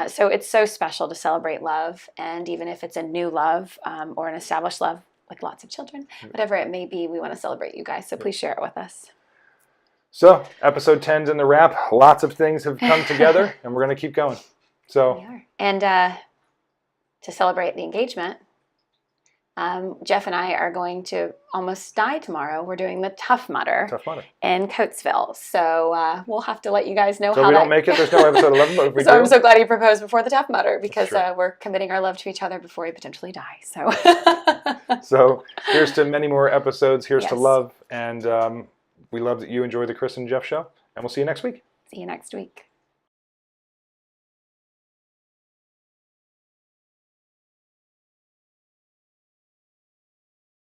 So it's so special to celebrate love, and even if it's a new love or an established love, like lots of children, whatever it may be, we want to celebrate you guys. So please share it with us. So, episode 10's in the wrap. Lots of things have come together, and we're going to keep going. So, we are. And to celebrate the engagement, Jeff and I are going to almost die tomorrow. We're doing the Tough Mudder in Coatesville. So we'll have to let you guys know how if we don't make it, there's no episode 11. But if we do, I'm so glad he proposed before the Tough Mudder, because we're committing our love to each other before we potentially die. So, so here's to many more episodes. Here's to love. And we love that you enjoy the Cristen and Jeff show. And we'll see you next week. See you next week.